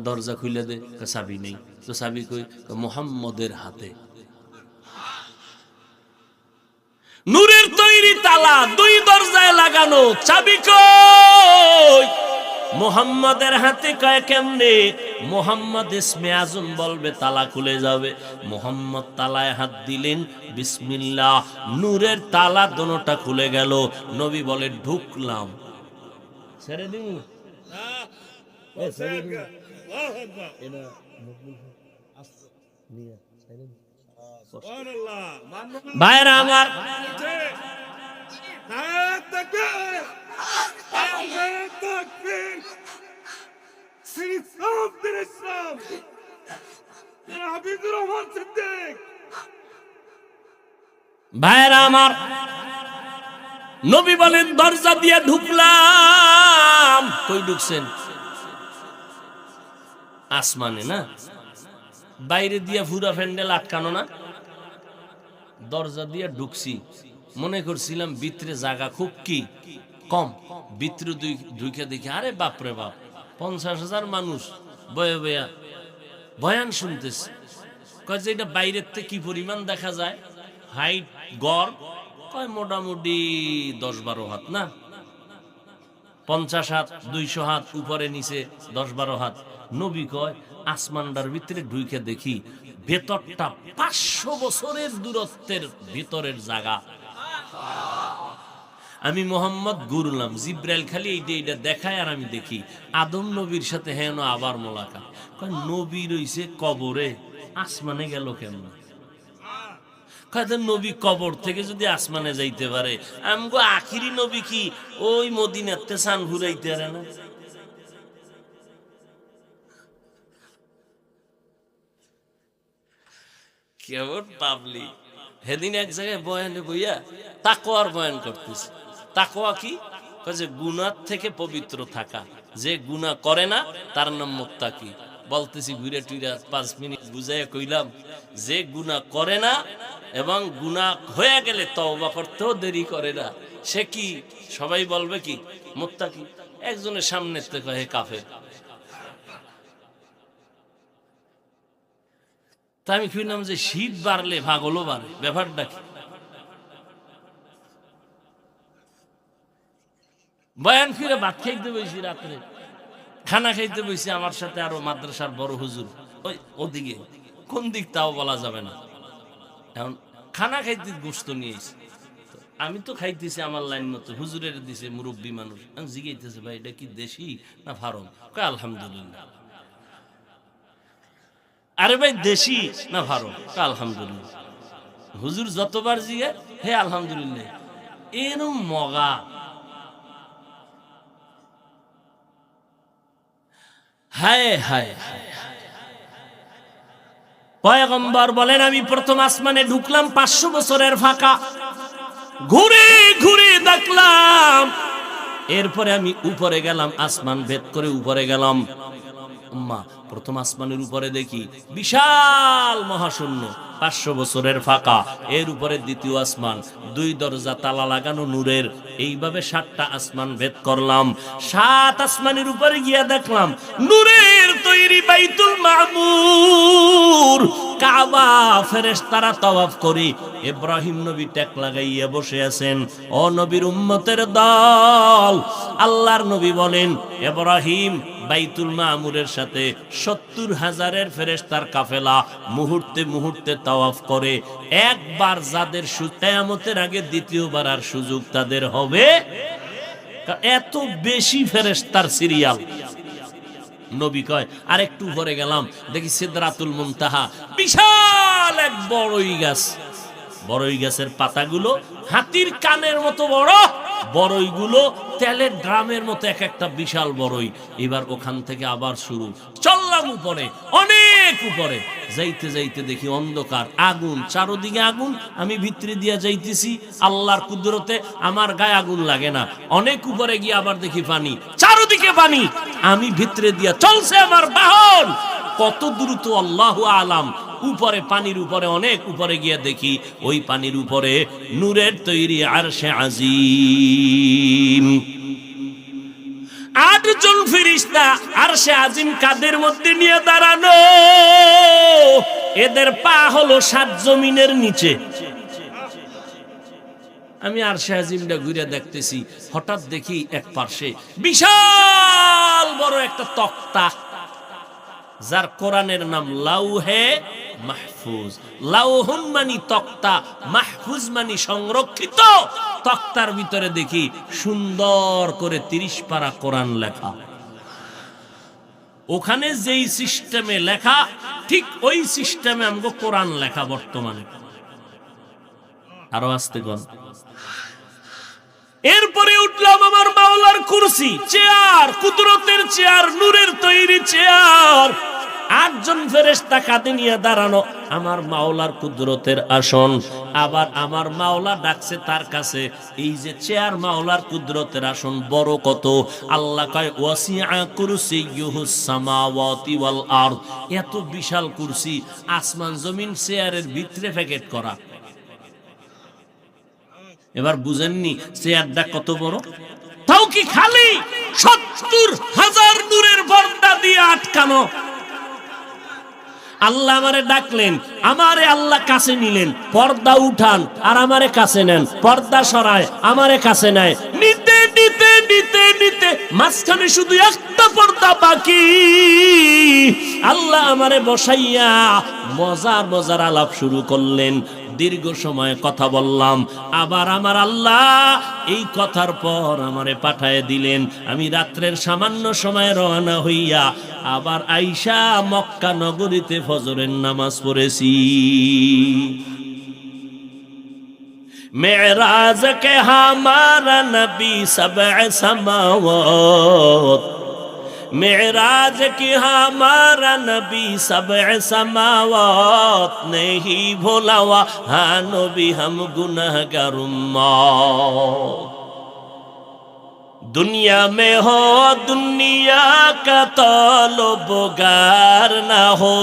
দরজা খুলে দে, চাবি নেই। তো চাবি কই? মুহাম্মদের হাতে। নূরের তৈরি তালা, দুই দরজায় লাগানো, চাবি কই? মুহাম্মদের হাতে। কয় কেমনে? মুহাম্মদ ইসমে আজম বলবে, তালা খুলে যাবে। মুহাম্মদ তালায় হাত দিলেন, বিসমিল্লাহ, নূরের তালা দোনোটা খুলে গেল। নবী বলে ঢুকলাম। ছেড়ে দিন। ভাইরা আমার, ভাইরা আমার, নবী বলেন দরজা দিয়ে ঢুকলাম। কই ঢুকছেন? আসমানে না, বাইরে দিয়ে পুরা প্যান্ডেল আটকানো না, দরজা দিয়ে ঢুকছি। মনে করছিলাম ভিতরে জায়গা খুব কি কম, ভিতরে ঢুকে দেখি আরে বাপরে বাপ, 50,000 মানুষ বয়ে বয়া বয়ান শুনতেছে। কয় যে এটা বাইরের থেকে কি পরিমাণ দেখা যায়? হাইট গড় কয় মোটামুটি 10-12 হাত না, 50 হাত 200 হাত উপরে নিচে 10-12 হাত। নবী কয় আসমানটার ভিতরে ঢুকে দেখি ভেতরটা 500 বছরের দূরত্বের ভিতরের জায়গা। আমি মোহাম্মদ ঘুরলাম, জিব্রাইল খালি এইটা দেখায় আর আমি দেখি আদম নবীর সাথে হেন আবার মোলাকাত। কয় নবী রইছে কবরে, আসমানে গেল কেমন? নবী কবর থেকে যদি আসমানে যাইতে পারে, আমগো আখিরি নবী কি ওই মদিনাতে সান ঘুরাইতে পারে না? কেমন পাবলিক। সেদিন এক জায়গায় বয়ানে বইয়া তাকওয়ার বয়ান করতেছে। তাকওয়া কি? যে গুনাহ থেকে পবিত্র থাকা, যে গুনাহ করে না তার নাম মুত্তাকি। বলতেছি ঘুরে টুইরা 5 মিনিট বুঝাইয়া কইলাম, যে গুনাহ করে না এবং গুনাহ হয়ে গেলে তওবা করতেও দেরি করে না, সে কি? সবাই বলবে কি মুত্তাকি। একজনের সামনে থেকে কয় কাফের। তা আমি কইলাম যে শীত বাড়লে পাগলও বাড়ে, ব্যাপারটা কি? বয়ান ফিরে ভাত খাইতে বইছি, রাত্রে খানা খাইতে বইছি, আমার সাথে আরো মাদ্রাসার বড় হুজুর ওই ওদিকে, কোন দিক তাও বলা যাবে না। এখন খানা খাইতে গোস্ত নিয়েছি, আমি তো খাইতেছি আমার লাইন মতো, হুজুরের দিছে মুরব্বী মানুষ। আমি জিজ্ঞাসা ভাই এটা কি দেশি না ফার্ম? কয় আলহামদুলিল্লাহ। আরে ভাই দেশি না ফার্ম? কয় আলহামদুলিল্লাহ। হুজুর যতবার জিজ্ঞাসা হে আলহামদুলিল্লাহ। এরম মগা। হায় হায় হায়। পয়গম্বর বলেন আমি প্রথম আসমানে ঢুকলাম, 500 বছরের ফাঁকা, ঘুরে ঘুরে দেখলাম। এরপরে আমি উপরে গেলাম, আসমান ভেদ করে উপরে গেলাম। প্রথম আসমানের উপরে দেখি বিশাল মহাশূন্য, 500 বছরের ফাঁকা। এর উপরে দ্বিতীয় আসমান, 2 দরজা তালা লাগানো নূরের। এইভাবে 7টা আসমান ভেদ করলাম। 7 আসমানের উপরে গিয়া দেখলাম নূরের তৈরি বাইতুল মামুর। কাবা ফেরেশতারা তাওয়াফ করে ইব্রাহিম নবী টেক লাগাইয়া বসে আছেন। ও নবীর উম্মতের দল, আল্লাহর নবী বলেন ইব্রাহিম বাইতুল মামুরের সাথে 70,000 ফেরেশতার কাফেলা মুহূর্তে মুহূর্তে তাওয়াফ করে। একবার যাদের কিয়ামতের আগে দ্বিতীয়বার আর সুযোগ তাদের হবে, এত বেশি ফেরেশতার সিরিয়াল। নবী কয় আর একটু উপরে গেলাম, দেখি সিদরাতুল মুনতাহা, বিশাল এক বড়ই গাছ। বড়ই গাছের পাতাগুলো হাতির কানের মতো বড়, বড়ইগুলো তেলের ড্রামের মতো এক একটা বিশাল বড়ই। এবার ওখান থেকে আবার শুরু, চললাম উপরে, অনেক উপরে। যাইতে যাইতে দেখি অন্ধকার, আগুন, চারদিকে আগুন, আমি ভিতরে দিয়া যাইতেছি। আল্লাহর কুদরতে আমার গায়ে আগুন লাগে না। অনেক উপরে গিয়ে আবার দেখি পানি, চারদিকে পানি, আমি ভিতরে দিয়া চলছে আমার বাহন। কত দ্রুত আল্লাহু আলাম। উপরে, পানির উপরে, অনেক উপরে গিয়ে দেখি ওই পানির উপরে নূরের তৈরি আরশে আজিম। 8 জন ফেরেশতা আরশে আজিম কাদের মধ্যে নিয়ে দাঁড়ানো। এদের পা হলো 7 জমিনের নিচে। আমি আরশে আজিমটা ঘুরে দেখতেছি, হঠাৎ দেখি এক পাশে বিশাল বড় একটা তক্তা, যার কোরআনের নাম লাউহে মাহফুজ। লাউহুন মানি তক্তা, মাহফুজ মানি সংরক্ষিত। তক্তার ভিতরে দেখি সুন্দর করে 30 পারা কোরআন লেখা। ওখানে যেই সিস্টেমে লেখা, ঠিক ওই সিস্টেমে আমগো কোরআন লেখা বর্তমানে। আরো আসতে গন। এরপরে উঠলাম আমার মাওলার কুরসি, চেয়ার, কুদরতের চেয়ার, নূরের তৈরি চেয়ার। 8 জন ফেরেশতা কাঁধে নিয়ে দাঁড়ানো, আমার মাওলার কুদরতের আসন। আবার আমার মাওলা ডাকছে তার কাছে, এই যে চেয়ার মাওলার কুদরতের আসন বড় কত। আল্লাহ কয় ওয়াসিআ কুরসিয়ুহুস সামাওয়াতি ওয়াল আরদ। এত বিশাল কুরসি, আসমান জমিন চেয়ারের ভিতরে প্যাকেট করা। এবার বুঝেননি চেয়ারটা কত বড়? তাও কি খালি 70,000 নূরের পর্দা দিয়ে আটকানো। আল্লাহ আমারে ডাকলেন, আমারে আল্লাহ কাছে নিলেন, পর্দা উঠান আর আমারে কাছে নেন, পর্দা সরায় আমারে কাছে নেয়, নিতে নিতে নিতে নিতে মাঝখানে শুধু একটা পর্দা বাকি। আল্লাহ আমারে বসাইয়া মজার মজার আলাপ শুরু করলেন। দীর্ঘ সময় কথা বললাম। আবার আমার আল্লাহ এই কথার পর আমারে পাঠায় দিলেন। আমি রাত্রের সামান্য সময় রওনা হইয়া আবার আইসা মক্কা নগরীতে ফজরের নামাজ পড়েছি। মেরাজ কে হামারা নবী সব'এ সামাওয়াত, मेराज की हमारा नबी सब'ए समावात नहीं भोला हुआ, हाँ नबी हम गुनहगार उम्मत। दुनिया में हो दुनिया का तलबगार ना हो,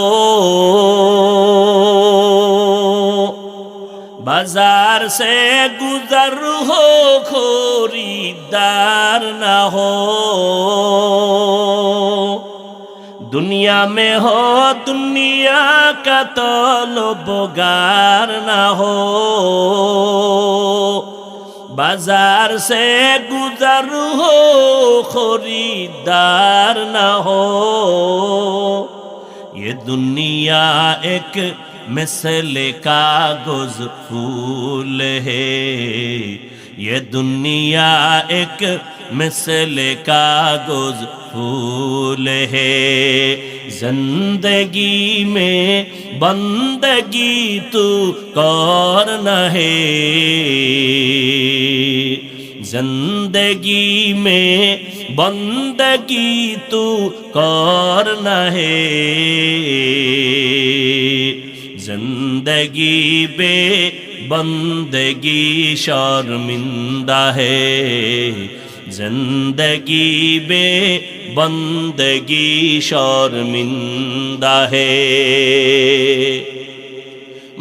बाजार से गुजर हो खरीदार ना हो। दुनिया में हो दुनिया का तलबगार ना हो, बाजार से गुजर हो खरीदार ना हो। ये दुनिया एक मिसले कागज फूल है, ये दुनिया एक मिसले कागज फूल है। जिंदगी में बंदगी तू करना है, जिंदगी में बंदगी तू करना है। जिंदगी बे बंदगी शर्मिंदा है, जिंदगी बे बंदगी शर्मिंदा है।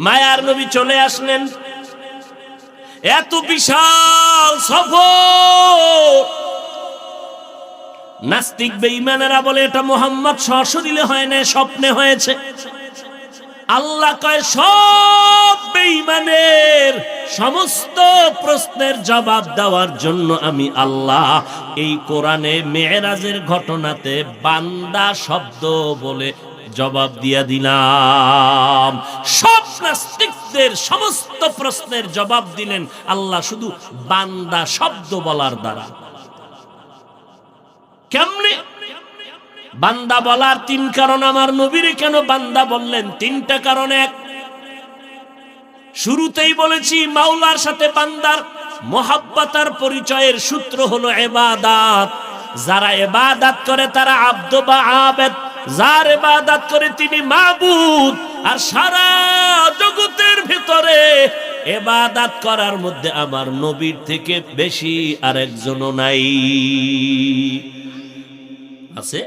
মায়ার নবী চলে আসলেন। এত বিশাল সফর, নাস্তিক বেঈমানেরা বলে এটা মুহাম্মদ সশরীরে হয় না, স্বপ্নে হয়েছে। আল্লাহ কয় সব বেঈমানের সমস্ত প্রশ্নের জবাব দেওয়ার জন্য আমি আল্লাহ এই কোরআনে মেরাজের ঘটনাতে বান্দা শব্দ বলে জবাব দিয়া দিলাম। সব নাস্তিকদের সমস্ত প্রশ্নের জবাব দিলেন আল্লাহ শুধু বান্দা শব্দ বলার দ্বারা। কেমনে বান্দা বলার তিন কারণ, আমার নবীরে কেন বান্দা বললেন? তিনটা কারণ। এক, শুরুতেই বলেছি মাওলার সাথে বান্দার মুহাব্বতার পরিচয়ের সূত্র হলো ইবাদত। যারা ইবাদত করে তারা আব্দ বা আবেদ, যার ইবাদত করে তিনি মাবুদ। আর সারা জগতের ভিতরে ইবাদত করার মধ্যে আমার নবীর থেকে বেশি আরেকজনও নাই। আছে?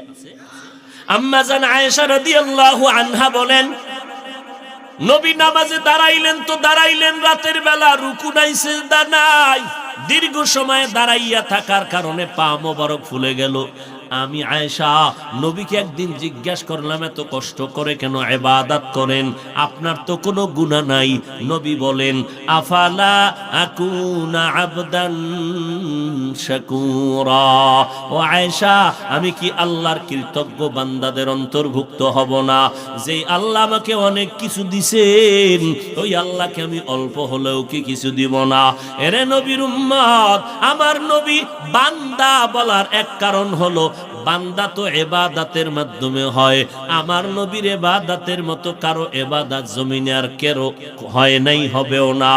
আম্মা জান আয়েশা রাদিয়াল্লাহু আনহা বলেন, নবী নামাজে দাঁড়াইলেন তো দাঁড়াইলেন রাতের বেলা, রুকু নাই সিজদা নাই, দীর্ঘ সময় দাঁড়াইয়া থাকার কারণে পা মোবারক ফুলে গেল। আমি আয়েশা নবীকে একদিন জিজ্ঞাসা করলাম, এত কষ্ট করে কেন ইবাদত করেন? আপনার তো কোনো গুনাহ নাই। নবী বলেন, আফালা আকুনা আবদান শাকুরা। ও আয়েশা, আমি কি আল্লাহর কৃতজ্ঞ বান্দাদের অন্তর্ভুক্ত হব না? যে আল্লাহ আমাকে অনেক কিছু দিছেন, ওই আল্লাহকে আমি অল্প হলেও কি কিছু দিব না? এরে নবীর উম্মত, আমার নবী বান্দা বলার এক কারণ হলো বান্দা তো ইবাদতের মাধ্যমে হয়। আমার নবীর ইবাদতের মতো কারো ইবাদত জমিনে আর কেউ হয় নাই, হবেও না।